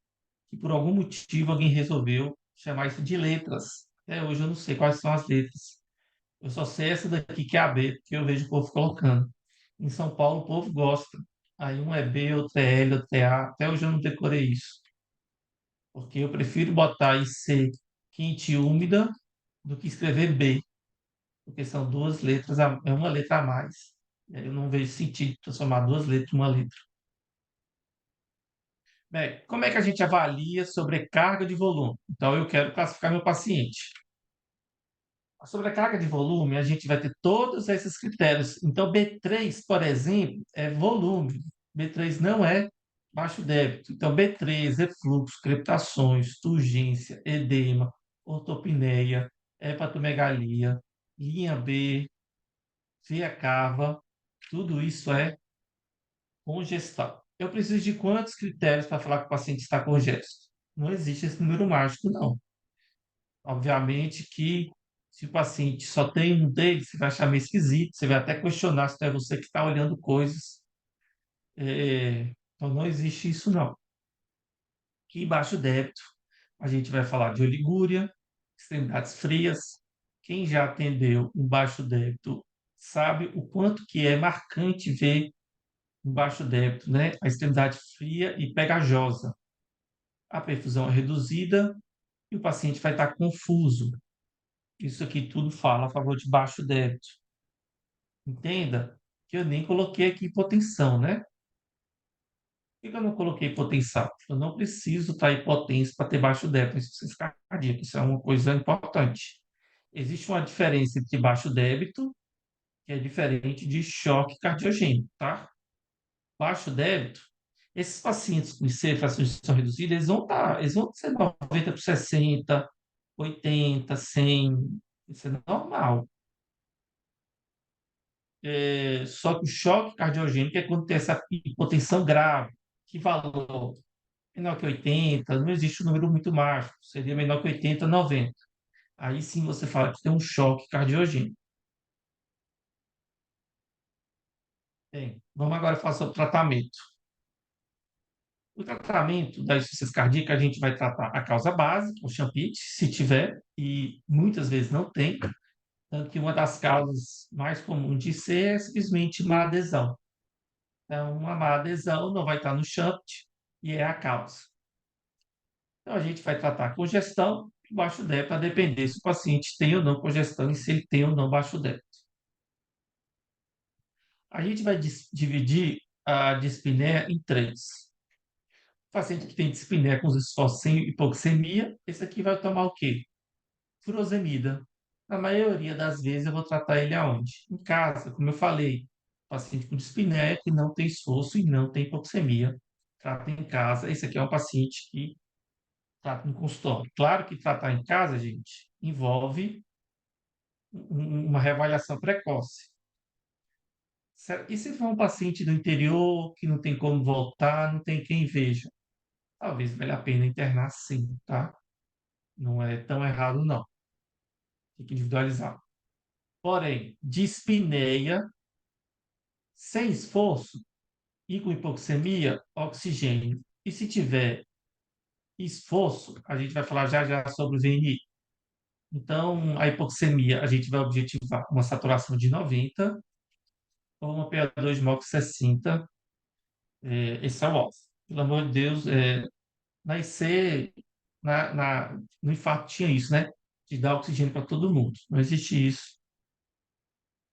Speaker 2: Que por algum motivo alguém resolveu chamar isso de letras. Até hoje eu não sei quais são as letras. Eu só sei essa daqui que é a B, porque eu vejo o povo colocando. Em São Paulo o povo gosta. Aí um é B, outro é L, outro é A. Até hoje eu não decorei isso. Porque eu prefiro botar IC quente e úmida do que escrever B. porque são duas letras, é uma letra a mais. E aí eu não vejo sentido transformar duas letras em uma letra. Bem, como é que a gente avalia sobrecarga de volume? Então, eu quero classificar meu paciente. A sobrecarga de volume, a gente vai ter todos esses critérios. Então, B3, por exemplo, é volume. B3 não é baixo débito. Então, B3, refluxo, crepitações, turgência, edema, ortopneia, hepatomegalia, linha B, via cava, tudo isso é congestão. Eu preciso de quantos critérios para falar que o paciente está congesto? Não existe esse número mágico, não. Obviamente que se o paciente só tem um deles, você vai achar meio esquisito, você vai até questionar se não é você que está olhando coisas. Então, não existe isso, não. E baixo débito, a gente vai falar de oligúria, extremidades frias. Quem já atendeu um baixo débito sabe o quanto que é marcante ver um baixo débito, né? A extremidade fria e pegajosa. A perfusão é reduzida e o paciente vai estar confuso. Isso aqui tudo fala a favor de baixo débito. Entenda que eu nem coloquei aqui hipotensão, né? Por que eu não coloquei hipotensão? Eu não preciso estar hipotenso para ter baixo débito, insuficiência cardíaca. Isso é uma coisa importante. Existe uma diferença entre baixo débito, que é diferente de choque cardiogênico, tá? Baixo débito, esses pacientes com IC, fração de ejeção reduzida, eles vão ser 90 por 60, 80, 100, isso é normal. Só que o choque cardiogênico é quando tem essa hipotensão grave. Que valor? Menor que 80, não existe um número muito mágico, seria menor que 80, 90. Aí sim você fala que tem um choque cardiogênico. Bem, vamos agora falar sobre o tratamento. O tratamento da insuficiência cardíaca, a gente vai tratar a causa básica, o champite, se tiver, e muitas vezes não tem. Tanto que uma das causas mais comuns de ser é simplesmente má adesão. Então, uma má adesão não vai estar no shunt e é a causa. Então, a gente vai tratar congestão e baixo débito, a depender se o paciente tem ou não congestão e se ele tem ou não baixo débito. A gente vai dividir a dispneia em três. O paciente que tem dispneia com esforços sem hipoxemia, esse aqui vai tomar o quê? Furosemida. Na maioria das vezes eu vou tratar ele aonde? Em casa, como eu falei. Paciente com dispneia que não tem esforço e não tem hipoxemia. Trata em casa. Esse aqui é um paciente que trata no consultório. Claro que tratar em casa, gente, envolve uma reavaliação precoce. E se for um paciente do interior que não tem como voltar, não tem quem veja? Talvez valha a pena internar sim, tá? Não é tão errado, não. Tem que individualizar. Porém, dispneia, sem esforço e com hipoxemia, oxigênio. E se tiver esforço, a gente vai falar já já sobre o VNI. Então, a hipoxemia, a gente vai objetivar uma saturação de 90 ou uma PA2 MOX 60. Esse é o alvo. Pelo amor de Deus, na IC, no infarto tinha isso, né? De dar oxigênio para todo mundo. Não existe isso,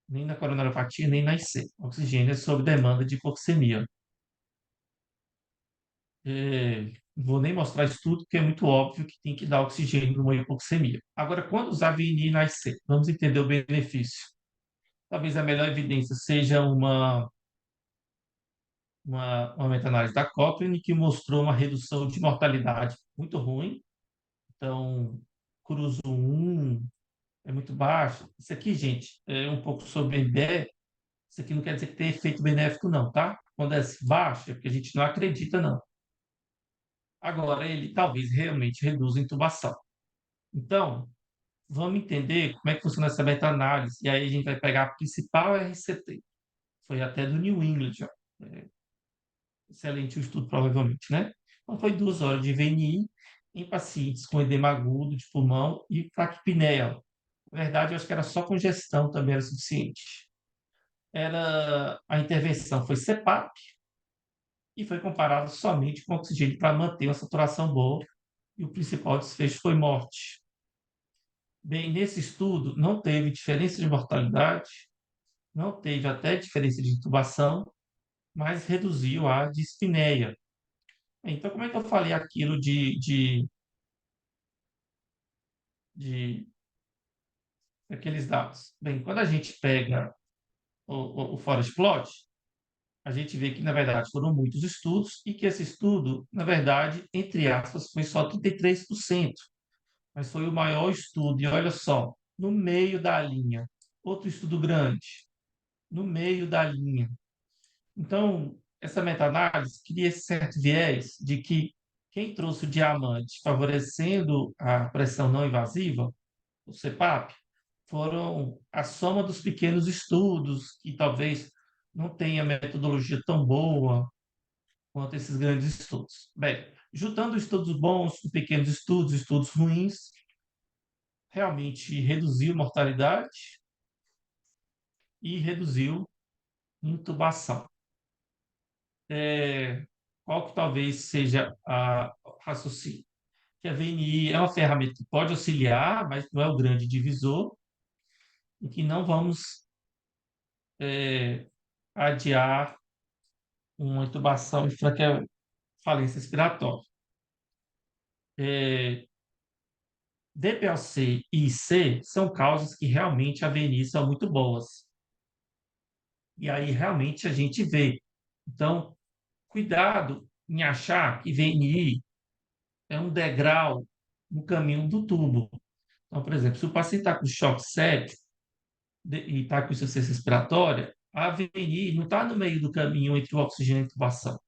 Speaker 2: nem na coronariopatia, nem na IC. Oxigênio é sob demanda de hipoxemia. Vou nem mostrar isso tudo, porque é muito óbvio que tem que dar oxigênio numa hipoxemia. Agora, quando usar VNI na IC, vamos entender o benefício. Talvez a melhor evidência seja uma meta-análise da Cochrane que mostrou uma redução de mortalidade muito ruim. Então, cruzo 1 é muito baixo. Isso aqui, gente, é um pouco sobre MBE. Isso aqui não quer dizer que tem efeito benéfico, não, tá? Quando é baixo, é porque a gente não acredita, não. Agora, ele talvez realmente reduza a intubação. Então, vamos entender como é que funciona essa meta-análise. E aí a gente vai pegar a principal RCT. Foi até do New England, ó. É, excelente o estudo, provavelmente, né? Então, foi 2 horas de VNI em pacientes com edema agudo de pulmão e plaquipneia. Na verdade, eu acho que era só congestão também era suficiente. A intervenção foi CPAP e foi comparado somente com oxigênio para manter uma saturação boa e o principal desfecho foi morte. Bem, nesse estudo não teve diferença de mortalidade, não teve até diferença de intubação, mas reduziu a dispneia. Então, como é que eu falei aquilo de aqueles dados? Bem, quando a gente pega o forest plot, a gente vê que, na verdade, foram muitos estudos e que esse estudo, na verdade, entre aspas, foi só 33%, mas foi o maior estudo. E olha só, no meio da linha, outro estudo grande, no meio da linha. Então, essa meta-análise cria esse certo viés de que quem trouxe o diamante favorecendo a pressão não invasiva, o CPAP, foram a soma dos pequenos estudos que talvez não tenha metodologia tão boa quanto esses grandes estudos. Bem, juntando estudos bons com pequenos estudos, estudos ruins, realmente reduziu mortalidade e reduziu intubação. É, qual que talvez seja a raciocínio? Que a VNI é uma ferramenta que pode auxiliar, mas não é o grande divisor, e que não vamos adiar uma intubação e falência respiratória. É, DPLC e IC são causas que realmente a VNI são muito boas. E aí realmente a gente vê. Então, cuidado em achar que VNI é um degrau no caminho do tubo. Então, por exemplo, se o paciente está com choque séptico e está com insuficiência respiratória, a VNI não está no meio do caminho entre o oxigênio e a intubação.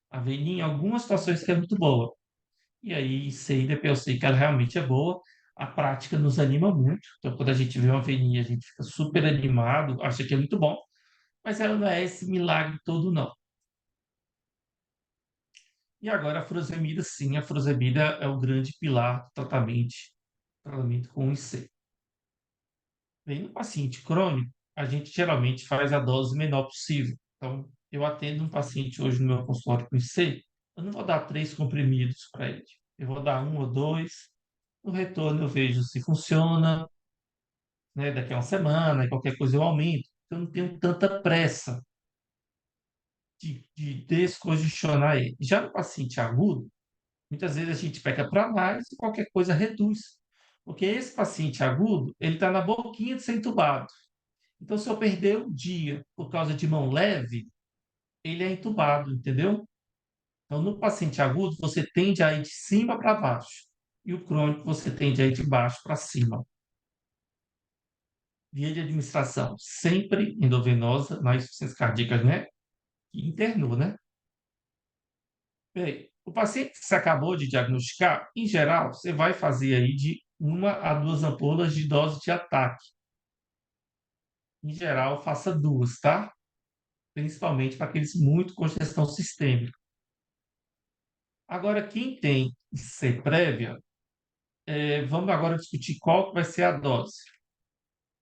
Speaker 2: A VNI, em algumas situações, que é muito boa. E aí, sei, depois eu sei que ela realmente é boa. A prática nos anima muito. Então, quando a gente vê uma VNI, a gente fica super animado, acha que é muito bom. Mas ela não é esse milagre todo, não. E agora a furosemida, sim, a furosemida é o grande pilar do tratamento com IC. Bem, no paciente crônico, a gente geralmente faz a dose menor possível. Então, eu atendo um paciente hoje no meu consultório com IC, eu não vou dar 3 comprimidos para ele. Eu vou dar um ou dois. No retorno, eu vejo se funciona, né? Daqui a uma semana, qualquer coisa eu aumento. Eu não tenho tanta pressa de descongestionar ele. Já no paciente agudo, muitas vezes a gente pega para mais e qualquer coisa reduz. Porque esse paciente agudo, ele está na boquinha de ser entubado. Então, se eu perder um dia por causa de mão leve, ele é entubado, entendeu? Então, no paciente agudo, você tende a ir de cima para baixo. E o crônico, você tende a ir de baixo para cima. Via de administração, sempre endovenosa, na insuficiência cardíaca, né? E internou, né? Bem, o paciente que você acabou de diagnosticar, em geral, você vai fazer aí de 1 a 2 ampolas de dose de ataque. Em geral, faça 2, tá? Principalmente para aqueles muito congestão sistêmica. Agora, quem tem C prévia, vamos agora discutir qual que vai ser a dose.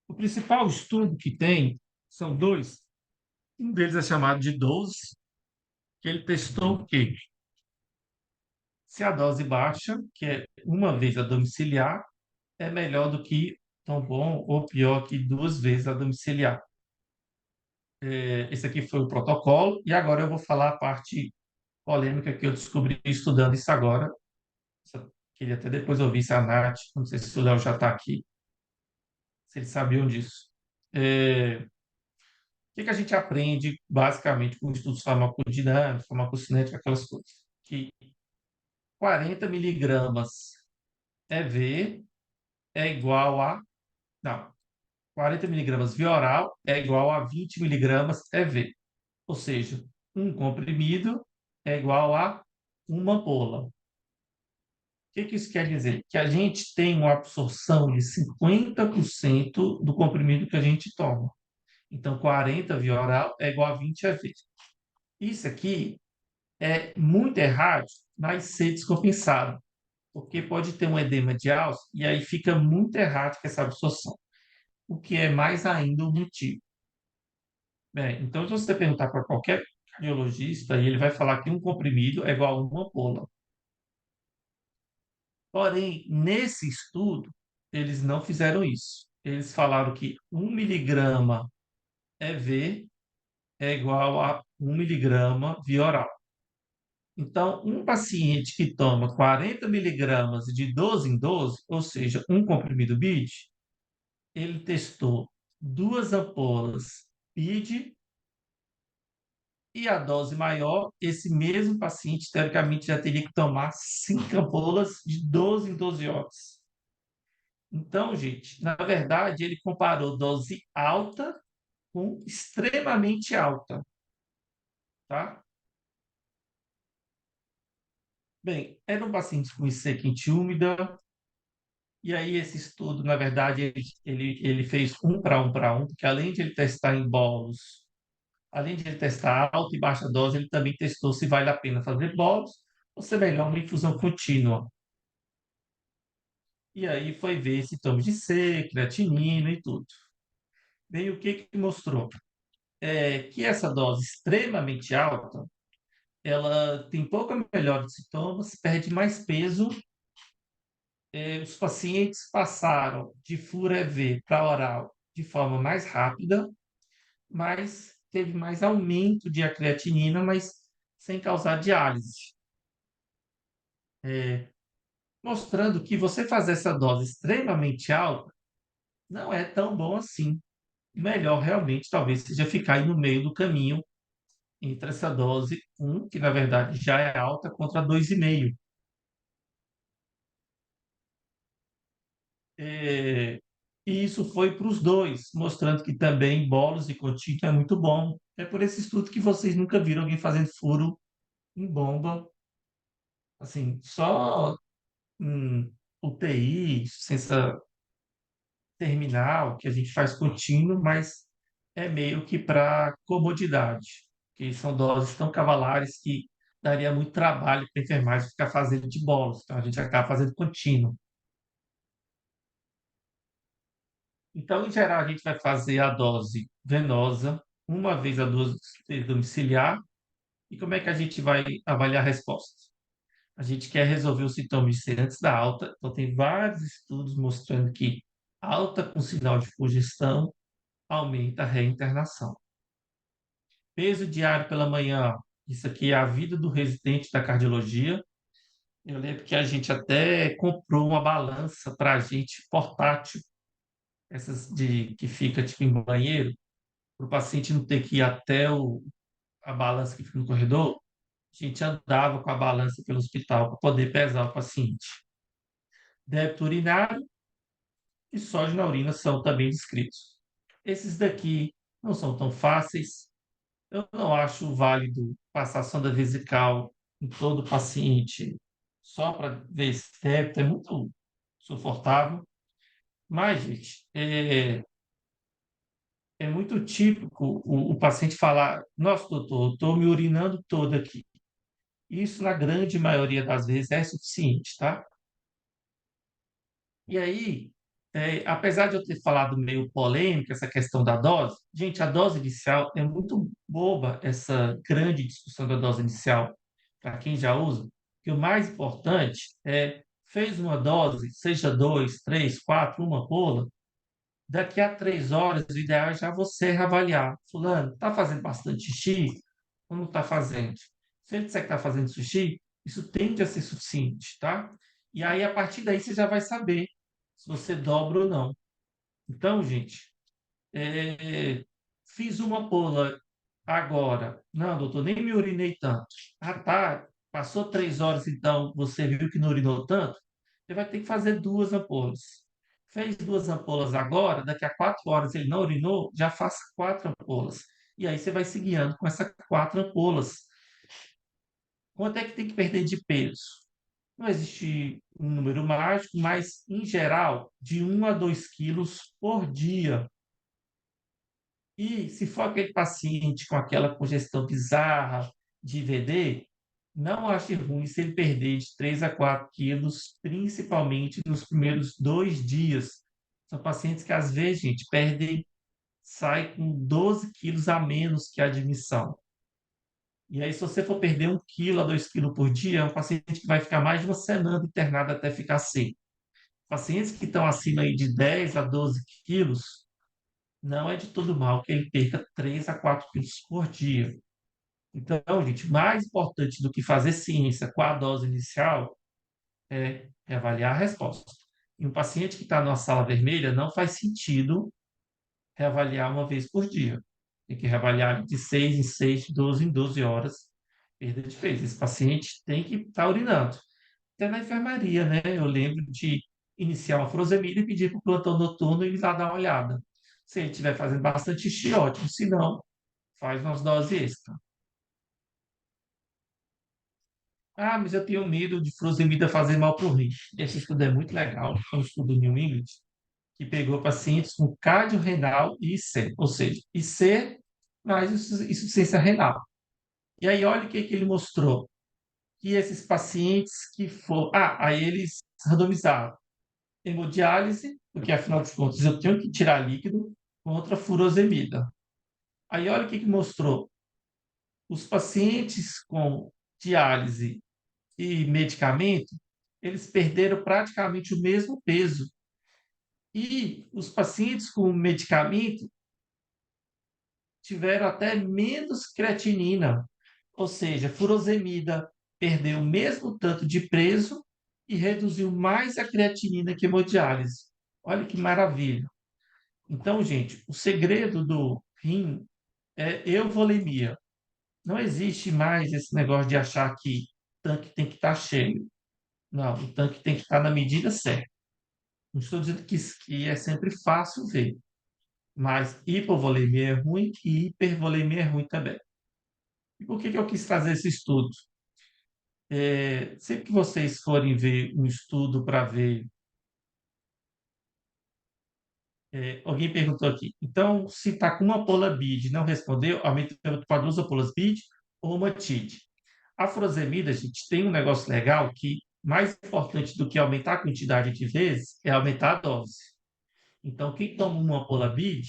Speaker 2: O principal estudo que tem são dois. Um deles é chamado de 12, que ele testou o quê? Se a dose baixa, que é uma vez a domiciliar, é melhor do que tão bom ou pior que 2 vezes a domiciliar. Esse aqui foi o protocolo, e agora eu vou falar a parte polêmica que eu descobri estudando isso agora. Queria até depois ouvir se a Nath, não sei se o Léo já está aqui, se eles sabiam disso. O que que a gente aprende basicamente com estudos farmacodinâmicos, farmacocinéticos, aquelas coisas? Que 40 miligramas EV é igual a. Não, 40 miligramas via oral é igual a 20 miligramas EV. Ou seja, um comprimido é igual a uma ampola. O que que isso quer dizer? Que a gente tem uma absorção de 50% do comprimido que a gente toma. Então, 40 via oral é igual a 20 EV. Isso aqui é muito errado nas sedes compensadas, porque pode ter um edema de alça e aí fica muito errado com essa absorção, o que é mais ainda o motivo. Bem, então, se você perguntar para qualquer cardiologista, ele vai falar que um comprimido é igual a uma ampola. Porém, nesse estudo, eles não fizeram isso. Eles falaram que 1 miligrama EV é igual a 1 miligrama via oral. Então, um paciente que toma 40 miligramas de 12 em 12, ou seja, um comprimido BID, ele testou 2 ampolas BID e a dose maior, esse mesmo paciente, teoricamente, já teria que tomar 5 ampolas de 12 em 12 horas. Então, gente, na verdade, ele comparou dose alta com extremamente alta, tá? Bem, eram pacientes com IC quente úmida, e aí esse estudo, na verdade, ele fez um para um, porque além de ele testar em bolos, além de ele testar alta e baixa dose, ele também testou se vale a pena fazer bolos ou se é melhor uma infusão contínua. E aí foi ver sintomas de C, creatinina e tudo. Bem, o que que mostrou? É que essa dose extremamente alta, ela tem pouca melhora de sintomas, perde mais peso. Os pacientes passaram de Fura-EV para oral de forma mais rápida, mas teve mais aumento de a creatinina, mas sem causar diálise, mostrando que você fazer essa dose extremamente alta não é tão bom assim. Melhor realmente talvez seja ficar aí no meio do caminho entre essa dose 1, que na verdade já é alta, contra 2,5. É, e isso foi para os dois, mostrando que também bolos e cotinho é muito bom. É por esse estudo que vocês nunca viram alguém fazendo furo em bomba, assim, só UTI, ciência terminal, que a gente faz contínuo, mas é meio que para comodidade, que são doses tão cavalares que daria muito trabalho para a enfermagem ficar fazendo de bolos, então a gente acaba fazendo contínuo. Então, em geral, a gente vai fazer a dose venosa, uma vez a dose domiciliar. E como é que a gente vai avaliar a resposta? A gente quer resolver os sintomas de ser antes da alta, então tem vários estudos mostrando que alta com sinal de congestão aumenta a reinternação. Peso diário pela manhã, isso aqui é a vida do residente da cardiologia. Eu lembro que a gente até comprou uma balança para a gente portátil, essas de que fica tipo em banheiro, para o paciente não ter que ir até a balança que fica no corredor. A gente andava com a balança pelo hospital para poder pesar o paciente. Débito urinário e sódio na urina são também descritos. Esses daqui não são tão fáceis. Eu não acho válido passar sonda vesical em todo paciente só para ver esse débito, é muito suportável. Mas, gente, é muito típico o paciente falar: Nossa, doutor, eu estou me urinando todo aqui. Isso, na grande maioria das vezes, é suficiente, tá? E aí, apesar de eu ter falado meio polêmica essa questão da dose, gente, a dose inicial é muito boba, essa grande discussão da dose inicial, para quem já usa, que o mais importante é, fez uma dose, seja 2, 3, 4, uma ampola, daqui a 3 horas, o ideal é já você reavaliar. Fulano, está fazendo bastante xixi ou não está fazendo? Se ele disser que está fazendo xixi, isso tende a ser suficiente, tá? E aí, a partir daí, você já vai saber se você dobra ou não. Então, gente, fiz uma ampola agora. Não, doutor, nem me urinei tanto. Ah, tá. Passou 3 horas, então você viu que não urinou tanto? Você vai ter que fazer 2 ampolas. Fez 2 ampolas agora, daqui a 4 horas ele não urinou, já faça 4 ampolas. E aí você vai se guiando com essas 4 ampolas. Quanto é que tem que perder de peso? Não existe um número mágico, mas, em geral, de 1 a 2 quilos por dia. E se for aquele paciente com aquela congestão bizarra de IVD, não ache ruim se ele perder de 3 a 4 quilos, principalmente nos primeiros 2 dias. São pacientes que, às vezes, gente, perdem, sai com 12 quilos a menos que a admissão. E aí, se você for perder 1 quilo a 2 quilos por dia, é um paciente que vai ficar mais de uma semana internado até ficar seco. Pacientes que estão acima aí de 10 a 12 quilos, não é de todo mal que ele perca 3 a 4 quilos por dia. Então, gente, mais importante do que fazer ciência com a dose inicial é avaliar a resposta. Em um paciente que está numa sala vermelha, não faz sentido reavaliar uma vez por dia. Tem que reavaliar de 6 em 6, de 12 em 12 horas, perda de peso. Esse paciente tem que estar urinando. Até na enfermaria, né? Eu lembro de iniciar uma furosemida e pedir para o plantão noturno ir lá dar uma olhada. Se ele estiver fazendo bastante xixi, ótimo. Se não, faz umas doses extra. Ah, mas eu tenho medo de furosemida fazer mal para o rim. Esse estudo é muito legal. É um estudo New England que pegou pacientes com cardiorrenal e IC, ou seja, IC mais insuficiência renal. E aí, olha o que, que ele mostrou. Que esses pacientes que foram. Ah, aí eles randomizaram hemodiálise, porque afinal de contas eu tenho que tirar líquido, contra furosemida. Aí olha o que, que mostrou. Os pacientes com diálise e medicamento, eles perderam praticamente o mesmo peso. E os pacientes com medicamento tiveram até menos creatinina, ou seja, furosemida perdeu o mesmo tanto de peso e reduziu mais a creatinina que a hemodiálise. Olha que maravilha. Então, gente, o segredo do rim é euvolemia. Não existe mais esse negócio de achar que o tanque tem que estar cheio. Não, o tanque tem que estar na medida certa. Não estou dizendo que é sempre fácil ver, mas hipovolemia é ruim e hipervolemia é ruim também. E por que que eu quis trazer esse estudo? Sempre que vocês forem ver um estudo para ver. Alguém perguntou aqui. Então, se está com uma Polabid e não respondeu, aumenta para duas Polabid ou uma TID. A furosemida, gente, tem um negócio legal que mais importante do que aumentar a quantidade de vezes é aumentar a dose. Então, quem toma uma Polabid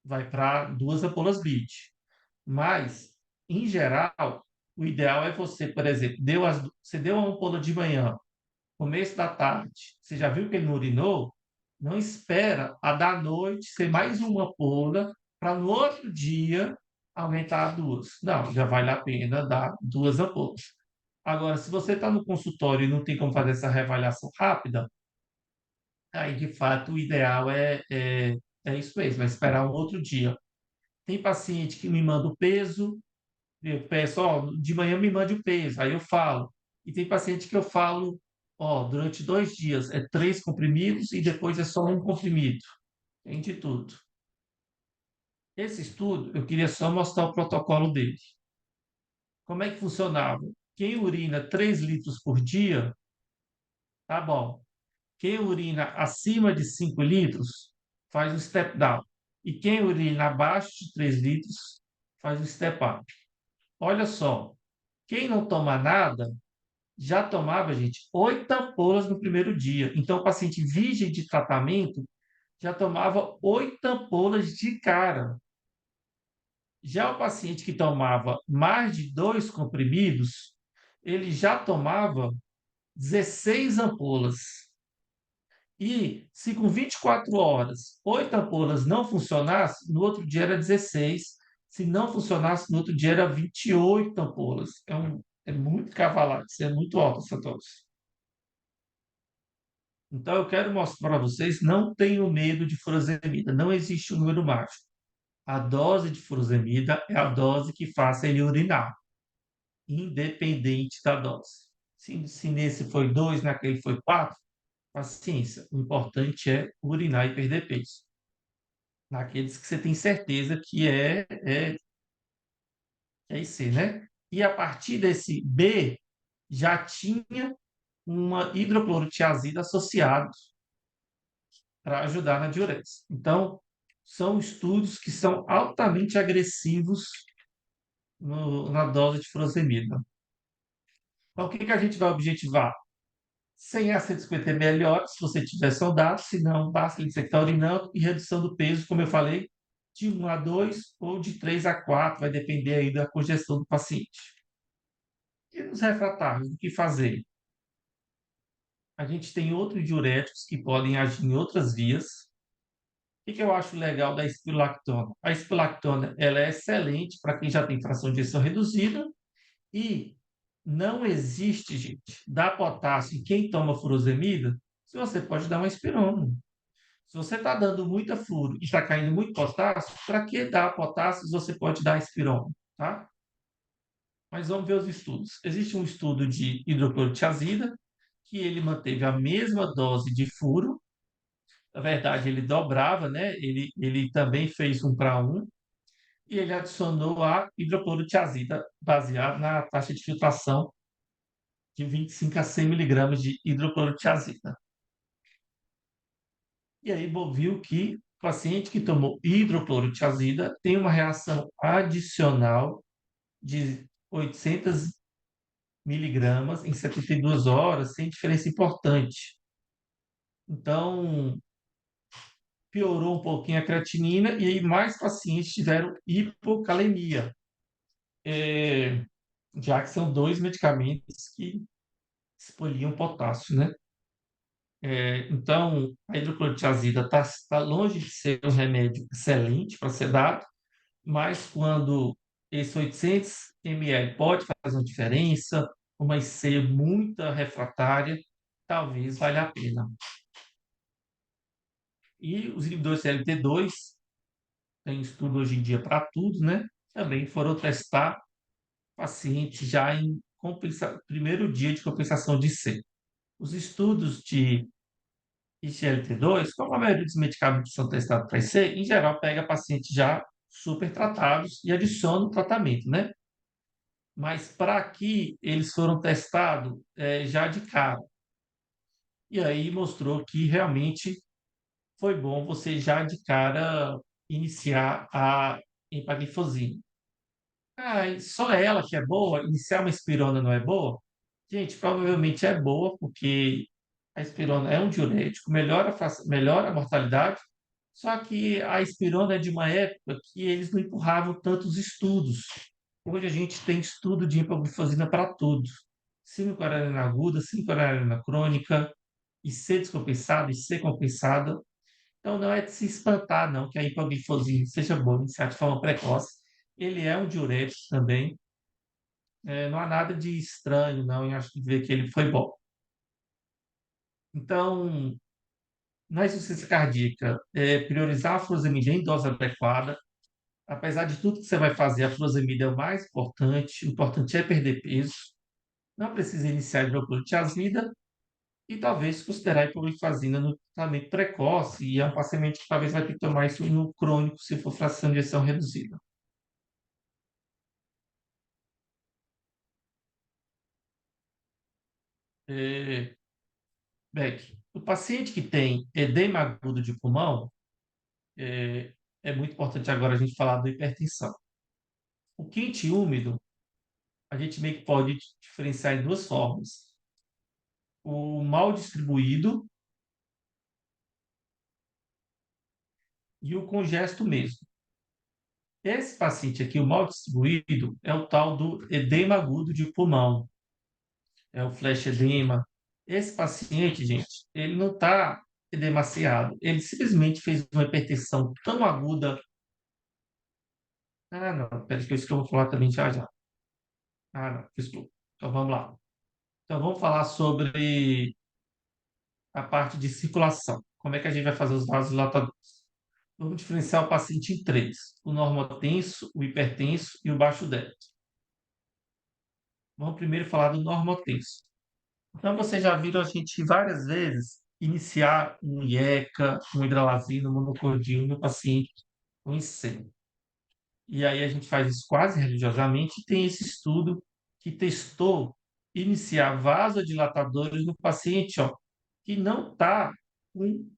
Speaker 2: vai para duas Polabid. Mas, em geral, o ideal é você, por exemplo, você deu uma ampola de manhã, começo da tarde, você já viu que ele não urinou? Não espera a da noite ser mais uma ampola para no outro dia aumentar a duas. Não, já vale a pena dar duas ampolas. Agora, se você está no consultório e não tem como fazer essa reavaliação rápida, aí de fato o ideal é isso mesmo, é esperar um outro dia. Tem paciente que me manda o peso, eu peço, ó, de manhã me mande o peso, aí eu falo. E tem paciente que eu falo, ó, durante 2 dias é 3 comprimidos e depois é só um comprimido. Tem de tudo. Esse estudo, eu queria só mostrar o protocolo dele. Como é que funcionava? Quem urina 3 litros por dia, tá bom. Quem urina acima de 5 litros, faz o step down. E quem urina abaixo de 3 litros, faz o step up. Olha só, quem não toma nada, já tomava, gente, 8 ampolas no primeiro dia. Então, o paciente virgem de tratamento já tomava 8 ampolas de cara. Já o paciente que tomava mais de 2 comprimidos, ele já tomava 16 ampolas. E se com 24 horas 8 ampolas não funcionasse, no outro dia era 16. Se não funcionasse, no outro dia era 28 ampolas. É muito cavalado, isso é muito alto essa dose. Então, eu quero mostrar para vocês, não tenham medo de furosemida, não existe um número mágico. A dose de furosemida é a dose que faça ele urinar, independente da dose. Se nesse foi 2, naquele foi 4, paciência. O importante é urinar e perder peso. Naqueles que você tem certeza que é IC, né? E a partir desse B, já tinha uma hidroclorotiazida associada para ajudar na diurese. Então, são estudos que são altamente agressivos na dose de furosemida. Então, o que, que a gente vai objetivar? 100 a 150 ml, se você tiver saudável, se não, basta ele dizer que está urinando, e redução do peso, como eu falei, de 1 a 2 ou de 3 a 4, vai depender aí da congestão do paciente. E nos refratários, o que fazer? A gente tem outros diuréticos que podem agir em outras vias. O que eu acho legal da espirulactona? A espirulactona, ela é excelente para quem já tem fração de ejeção reduzida e não existe, gente, dar potássio em quem toma furosemida, se você pode dar uma espirona. Se você está dando muita furo e está caindo muito potássio, para que dar potássio se você pode dar espirona, tá? Mas vamos ver os estudos. Existe um estudo de hidroclorotiazida, que ele manteve a mesma dose de furo. Na verdade, ele dobrava, né? Ele também fez 1 para 1, e ele adicionou a hidroclorotiazida, baseado na taxa de filtração de 25 a 100 miligramas de hidroclorotiazida. E aí viu que o paciente que tomou hidroclorotiazida tem uma reação adicional de 800 miligramas em 72 horas, sem diferença importante. Então, piorou um pouquinho a creatinina e aí mais pacientes tiveram hipocalemia, já que são dois medicamentos que expoliam potássio, né? Então, a hidroclorotiazida está longe de ser um remédio excelente para ser dado, mas quando esse 800 ml pode fazer uma diferença, uma IC muito refratária, talvez valha a pena. E os inibidores CLT2, tem estudo hoje em dia para tudo, né? Também foram testar pacientes já em primeiro dia de compensação de C. Os estudos de IGLT2, como a maioria dos medicamentos que são testados para IC, em geral pega pacientes já super tratados e adiciona o tratamento, né? Mas para aqui, eles foram testados já de cara. E aí mostrou que realmente foi bom você já de cara iniciar a empagliflozina. Ah, e só ela que é boa? Iniciar uma espirona não é boa? Gente, provavelmente é boa, porque a espirona é um diurético, melhora a mortalidade, só que a espirona é de uma época que eles não empurravam tantos estudos. Hoje a gente tem estudo de empagliflozina para tudo. 5-guaranina aguda, 5-guaranina crônica, IC descompensada, IC compensada. Então não é de se espantar, não, que a hipoglifosina seja boa, iniciar de forma precoce. Ele é um diurético também. Não há nada de estranho, não, em acho que ver que ele foi bom. Então, na insuficiência cardíaca, priorizar a furosemida em dose adequada. Apesar de tudo que você vai fazer, a furosemida é o mais importante. O importante é perder peso. Não precisa iniciar hidroclorotiazida e talvez considerar a hipoglifosina no tratamento precoce. E é um paciente que talvez vai ter que tomar isso no crônico, se for fração de ejeção reduzida. É, Beck, o paciente que tem edema agudo de pulmão, é, é muito importante agora a gente falar da hipertensão. O quente e úmido, a gente meio que pode diferenciar em duas formas. O mal distribuído e o congesto mesmo. Esse paciente aqui, o mal distribuído, é o tal do edema agudo de pulmão, é o flash edema. Esse paciente, gente, ele não está edemaciado, ele simplesmente fez uma hipertensão tão aguda. Ah, não, peraí, que eu vou falar também já já. Ah, não, desculpa. Então vamos lá. Então vamos falar sobre a parte de circulação. Como é que a gente vai fazer os vasodilatadores? Vamos diferenciar o paciente em três: o normotenso, o hipertenso e o baixo débito. Vamos primeiro falar do normotenso. Então, vocês já viram a gente várias vezes iniciar um IECA, um hidralazina, um monocordil no paciente com IC. E aí a gente faz isso quase religiosamente. E tem esse estudo que testou iniciar vasodilatadores no paciente que não está com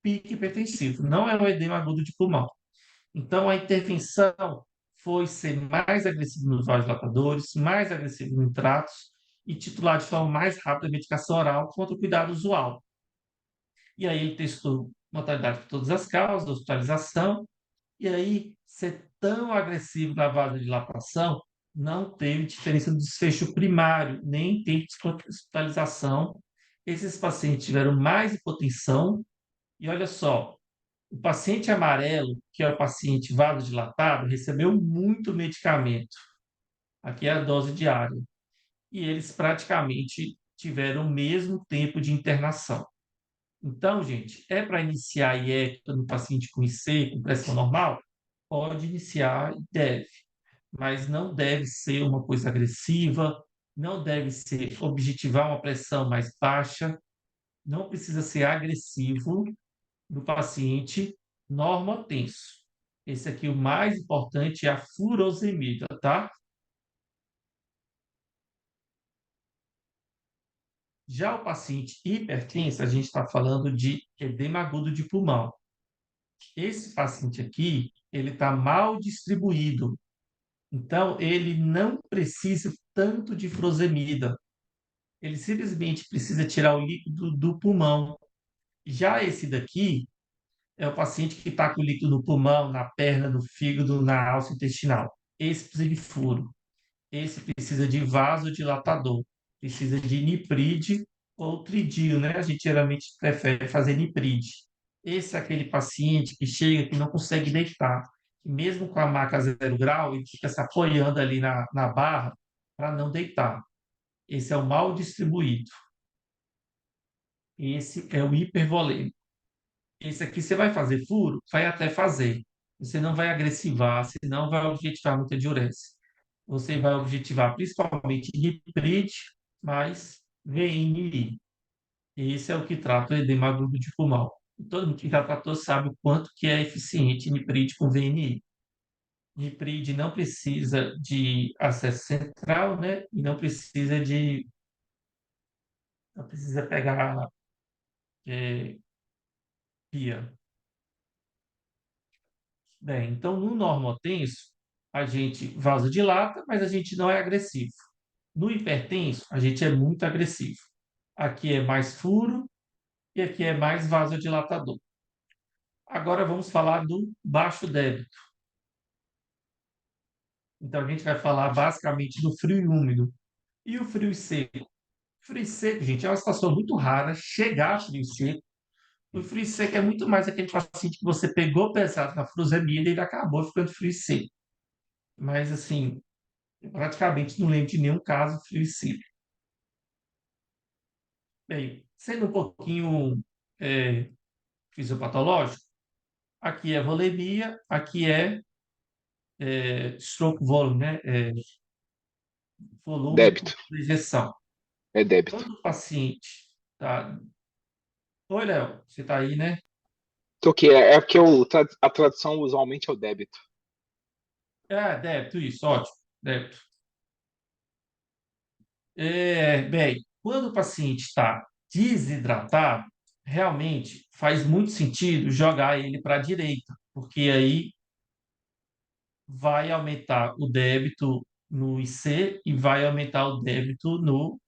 Speaker 2: pique hipertensivo, não é um edema agudo de pulmão. Então, a intervenção foi ser mais agressivo nos vasodilatadores, mais agressivo no nitratos e titular de forma mais rápida a medicação oral contra o cuidado usual. E aí ele testou mortalidade por todas as causas, hospitalização, e aí ser tão agressivo na vasodilatação não teve diferença no desfecho primário, nem teve hospitalização esses pacientes tiveram mais hipotensão. E olha só, o paciente amarelo, que é o paciente vasodilatado, recebeu muito medicamento. Aqui é a dose diária. E eles praticamente tiveram o mesmo tempo de internação. Então, gente, é para iniciar IECA no paciente com IC, com pressão normal? Pode iniciar e deve, mas não deve ser uma coisa agressiva, não deve ser objetivar uma pressão mais baixa, não precisa ser agressivo no paciente normotenso. Esse aqui, o mais importante é a furosemida, tá? Já o paciente hipertenso, a gente está falando de edema agudo de pulmão. Esse paciente aqui, ele está mal distribuído. Então, ele não precisa tanto de furosemida. Ele simplesmente precisa tirar o líquido do pulmão. Já esse daqui é o paciente que está com o líquido no pulmão, na perna, no fígado, na alça intestinal. Esse precisa de furo. Esse precisa de vasodilatador. Precisa de nipride ou tridio, né? A gente geralmente prefere fazer nipride. Esse é aquele paciente que chega que não consegue deitar. Mesmo com a maca 0 grau, ele fica se apoiando ali na barra para não deitar. Esse é o mal distribuído. Esse é o hipervolêmico. Esse aqui você vai fazer furo? Vai até fazer. Você não vai agressivar, você não vai objetivar muita diurese. Você vai objetivar principalmente nipride mais VNI. Esse é o que trata o edema agudo de pulmão. Todo mundo que já tratou sabe o quanto que é eficiente nipride com VNI. Nipride não precisa de acesso central, né? E não precisa pegar é, pia. Bem, então no normotenso, a gente vasodilata, mas a gente não é agressivo. No hipertenso, a gente é muito agressivo. Aqui é mais furo e aqui é mais vasodilatador. Agora vamos falar do baixo débito. Então a gente vai falar basicamente do frio e úmido. E o frio e seco? Frio e seco, gente, é uma situação muito rara chegar a frio e seco. O frio e seco é muito mais aquele paciente que você pegou pesado na furosemida e ele acabou ficando frio e seco. Mas, assim, eu praticamente não lembro de nenhum caso frio e seco. Bem, sendo um pouquinho é, fisiopatológico, aqui é volemia, aqui é stroke volume, né? Volume por
Speaker 3: Débito.
Speaker 2: injeção.
Speaker 3: É débito.
Speaker 2: Quando o paciente tá... Oi, Léo, você tá aí, né?
Speaker 3: Então, o que é porque a tradução usualmente é o débito.
Speaker 2: Débito, isso, ótimo, débito. Bem, quando o paciente está desidratado, realmente faz muito sentido jogar ele para a direita, porque aí vai aumentar o débito no IC e vai aumentar o débito no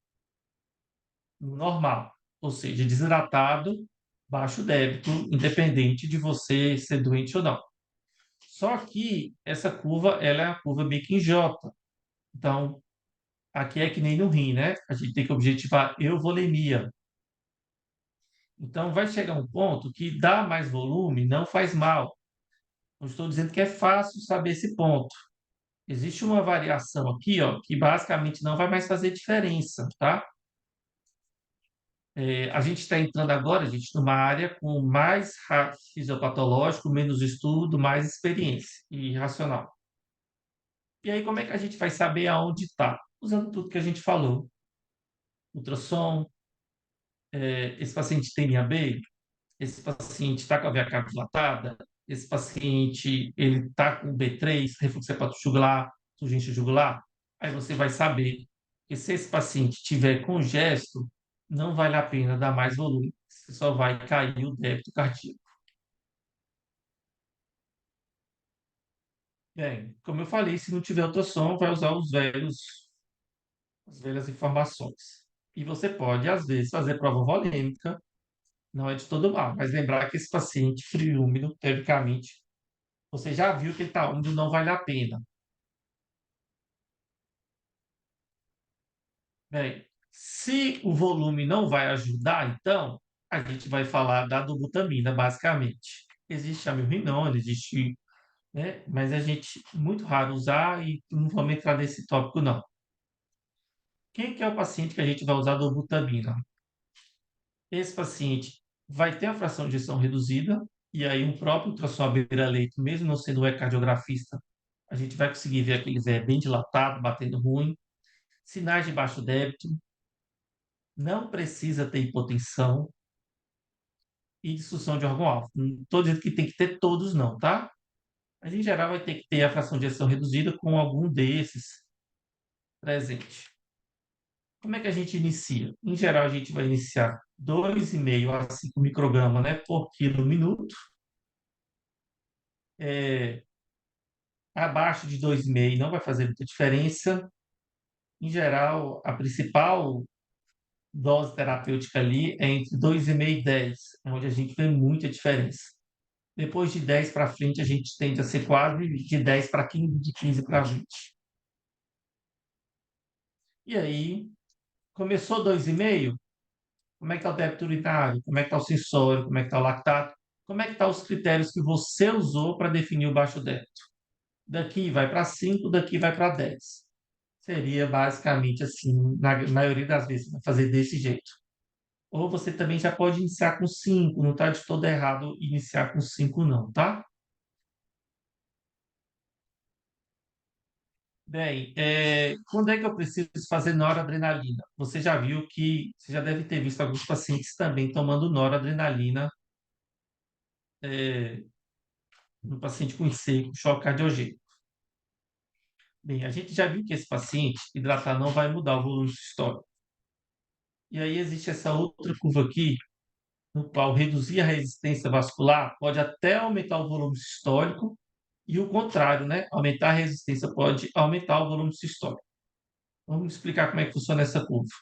Speaker 2: normal. Ou seja, desidratado, baixo débito, independente de você ser doente ou não. Só que essa curva, ela é a curva meio que em J. Então, aqui é que nem no rim, né? A gente tem que objetivar euvolemia. Então, vai chegar um ponto que dar mais volume não faz mal. Não estou dizendo que é fácil saber esse ponto. Existe uma variação aqui, ó, que basicamente não vai mais fazer diferença, tá? A gente está entrando agora, gente, numa área com mais fisiopatológico, menos estudo, mais experiência e racional. E aí, como é que a gente vai saber aonde está? Usando tudo que a gente falou. Ultrassom, esse paciente tem B, esse paciente está com a veia cava dilatada, esse paciente ele está com B3, refluxo hepático jugular, urgência jugular, aí você vai saber que se esse paciente tiver congesto, não vale a pena dar mais volume, você só vai cair o débito cardíaco. Bem, como eu falei, se não tiver ultrassom, vai usar as velhas informações. E você pode, às vezes, fazer prova volêmica, não é de todo mal, mas lembrar que esse paciente frio e úmido, teoricamente, você já viu que ele está úmido, não vale a pena. Bem, Se o volume não vai ajudar, então, a gente vai falar da dobutamina, basicamente. Existe a milrinona, existe, né? Mas a gente muito raro usar e não vamos entrar nesse tópico, não. Quem que é o paciente que a gente vai usar dobutamina? Esse paciente vai ter a fração de ejeção reduzida, e aí um próprio ultrassom à beira-leito, mesmo não sendo um ecocardiografista, a gente vai conseguir ver aquele Zé bem dilatado, batendo ruim, sinais de baixo débito, não precisa ter hipotensão e disfunção de órgão-alvo. Não estou dizendo que tem que ter todos, não, tá? Mas, em geral, vai ter que ter a fração de ejeção reduzida com algum desses presente. Como é que a gente inicia? Em geral, a gente vai iniciar 2,5 a 5 microgramas, né, por quilo minuto. É, abaixo de 2,5 não vai fazer muita diferença. Em geral, a principal dose terapêutica ali é entre 2,5 e 10, onde a gente vê muita diferença. Depois de 10 para frente, a gente tende a ser quase de 10 para 15, de 15 para 20. E aí, começou 2,5, como é que está o débito urinário? Como é que está o sensório? Como é que está o lactato? Como é que estão os critérios que você usou para definir o baixo débito? Daqui vai para 5, daqui vai para 10. Seria basicamente assim, na maioria das vezes, vai fazer desse jeito. Ou você também já pode iniciar com 5, não está de todo errado iniciar com 5 não, tá? Bem, quando é que eu preciso fazer noradrenalina? Você já viu que, você já deve ter visto alguns pacientes também tomando noradrenalina é, no paciente com IC, com choque cardiogênico. Bem, a gente já viu que esse paciente, hidratar não vai mudar o volume sistólico. E aí existe essa outra curva aqui, no qual reduzir a resistência vascular pode até aumentar o volume sistólico, e o contrário, né? Aumentar a resistência pode aumentar o volume sistólico. Vamos explicar como é que funciona essa curva.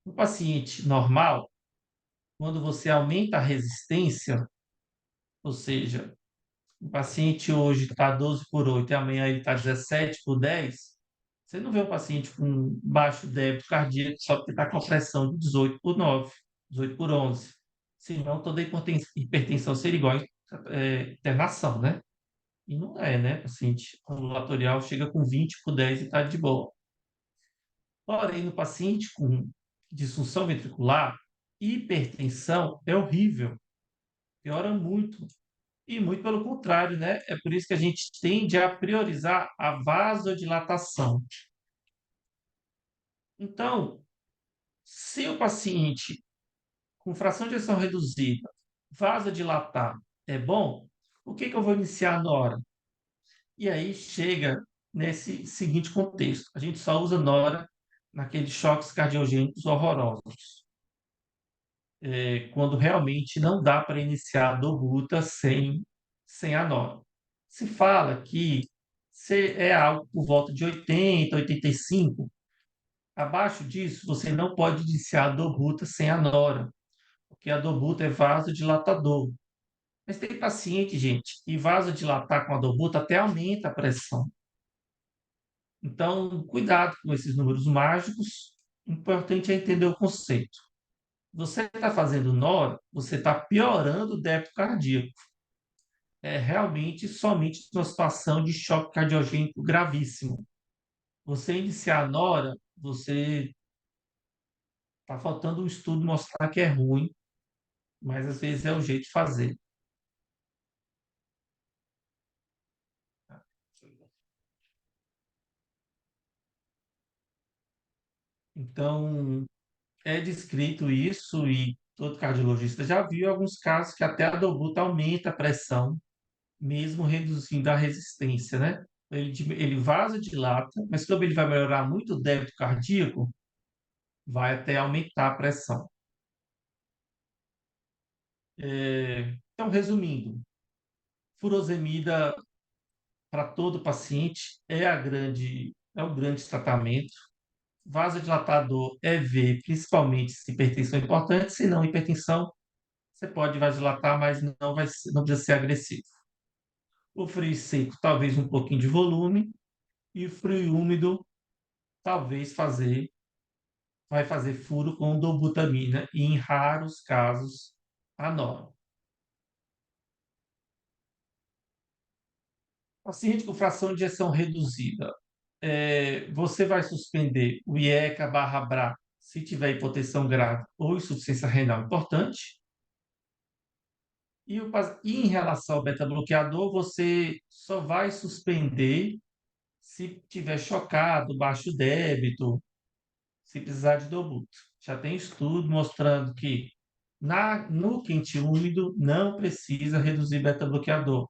Speaker 2: No paciente normal, quando você aumenta a resistência, ou seja, o paciente hoje está 12 por 8 e amanhã ele está 17 por 10, você não vê um paciente com baixo débito cardíaco só porque está com a pressão de 18 por 9, 18 por 11. Senão toda hipertensão seria igual a internação, né? E não é, né? O paciente ambulatorial chega com 20 por 10 e está de boa. Porém, no paciente com disfunção ventricular, hipertensão é horrível, piora muito. E muito pelo contrário, né? É por isso que a gente tende a priorizar a vasodilatação. Então, se o paciente com fração de ejeção reduzida, vasodilatar é bom, o que que eu vou iniciar na hora? E aí chega nesse seguinte contexto: a gente só usa nora naqueles choques cardiogênicos horrorosos, quando realmente não dá para iniciar a dobuta sem a nora. Se fala que se é algo por volta de 80, 85, abaixo disso você não pode iniciar a dobuta sem a nora, porque a dobuta é vasodilatador. Mas tem paciente, gente, que vasodilatar com a dobuta até aumenta a pressão. Então, cuidado com esses números mágicos. O importante é entender o conceito. Você está fazendo NOR, você está piorando o débito cardíaco. É realmente somente uma situação de choque cardiogênico gravíssimo. Você iniciar a NORA, você está faltando um estudo mostrar que é ruim, mas às vezes é o jeito de fazer. Então, é descrito isso e todo cardiologista já viu alguns casos que até a dobuta aumenta a pressão, mesmo reduzindo a resistência, né? Ele vasodilata, mas como ele vai melhorar muito o débito cardíaco, vai até aumentar a pressão. Então, resumindo, furosemida para todo paciente é o grande tratamento. Vasodilatador é ver, principalmente se hipertensão é importante, se não hipertensão, você pode vasodilatar, mas não precisa ser agressivo. O frio seco, talvez um pouquinho de volume, e o frio úmido, talvez vai fazer furo com dobutamina e, em raros casos, anoro. Paciente com fração de ejeção reduzida, você vai suspender o IECA barra BRA se tiver hipotensão grave ou insuficiência renal importante. E em relação ao beta-bloqueador, você só vai suspender se tiver chocado, baixo débito, se precisar de Dobuta. Já tem estudo mostrando que no quente úmido não precisa reduzir beta-bloqueador.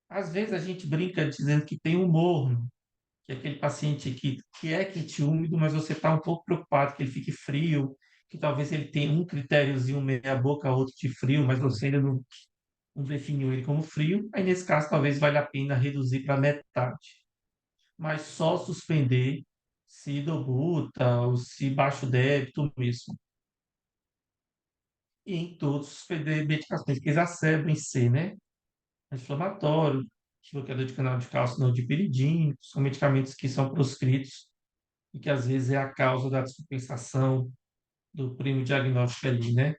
Speaker 2: Às vezes a gente brinca dizendo que tem um morno, que é aquele paciente que é quente úmido, mas você está um pouco preocupado que ele fique frio, que talvez ele tenha um critériozinho meia boca, outro de frio, mas você ainda não definiu ele como frio. Aí nesse caso talvez valha a pena reduzir para metade. Mas só suspender se dobuta ou se baixo débito mesmo. E em todos suspender medicações que exacerbem C, né? Anti-inflamatório, bloqueador de canal de cálcio não dipiridínico, são medicamentos que são proscritos e que às vezes é a causa da descompensação do primo diagnóstico ali, né?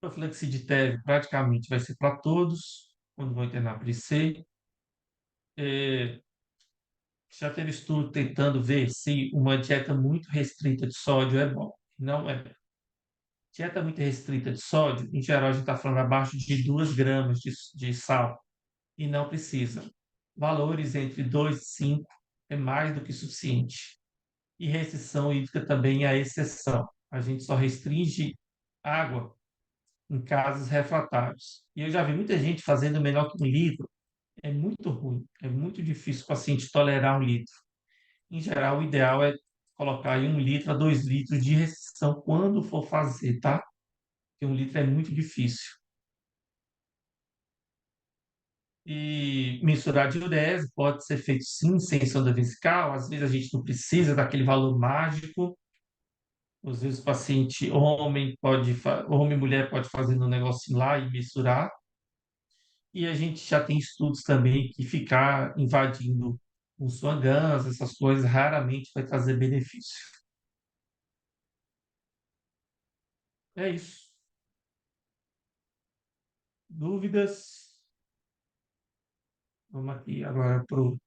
Speaker 2: Profilaxia de TEV praticamente vai ser para todos, quando vão internar para IC. Já teve estudo tentando ver se uma dieta muito restrita de sódio é bom. Não é. Dieta muito restrita de sódio, em geral, a gente está falando abaixo de 2 gramas de sal. E não precisa. Valores entre 2 e 5 é mais do que suficiente. E restrição hídrica também é a exceção. A gente só restringe água em casos refratários. E eu já vi muita gente fazendo menor que 1 litro. É muito ruim, é muito difícil o paciente tolerar 1 litro. Em geral, o ideal é colocar aí 1 litro a 2 litros de restrição quando for fazer, tá? Porque 1 litro é muito difícil. E mensurar a diurese pode ser feito sim, sem sonda vesical. Às vezes a gente não precisa daquele valor mágico. Às vezes o paciente homem e mulher pode fazer no negocinho lá e mensurar. E a gente já tem estudos também que ficar invadindo o Swan-Ganz, essas coisas, raramente vai trazer benefício. É isso. Dúvidas? Vamos aqui agora para o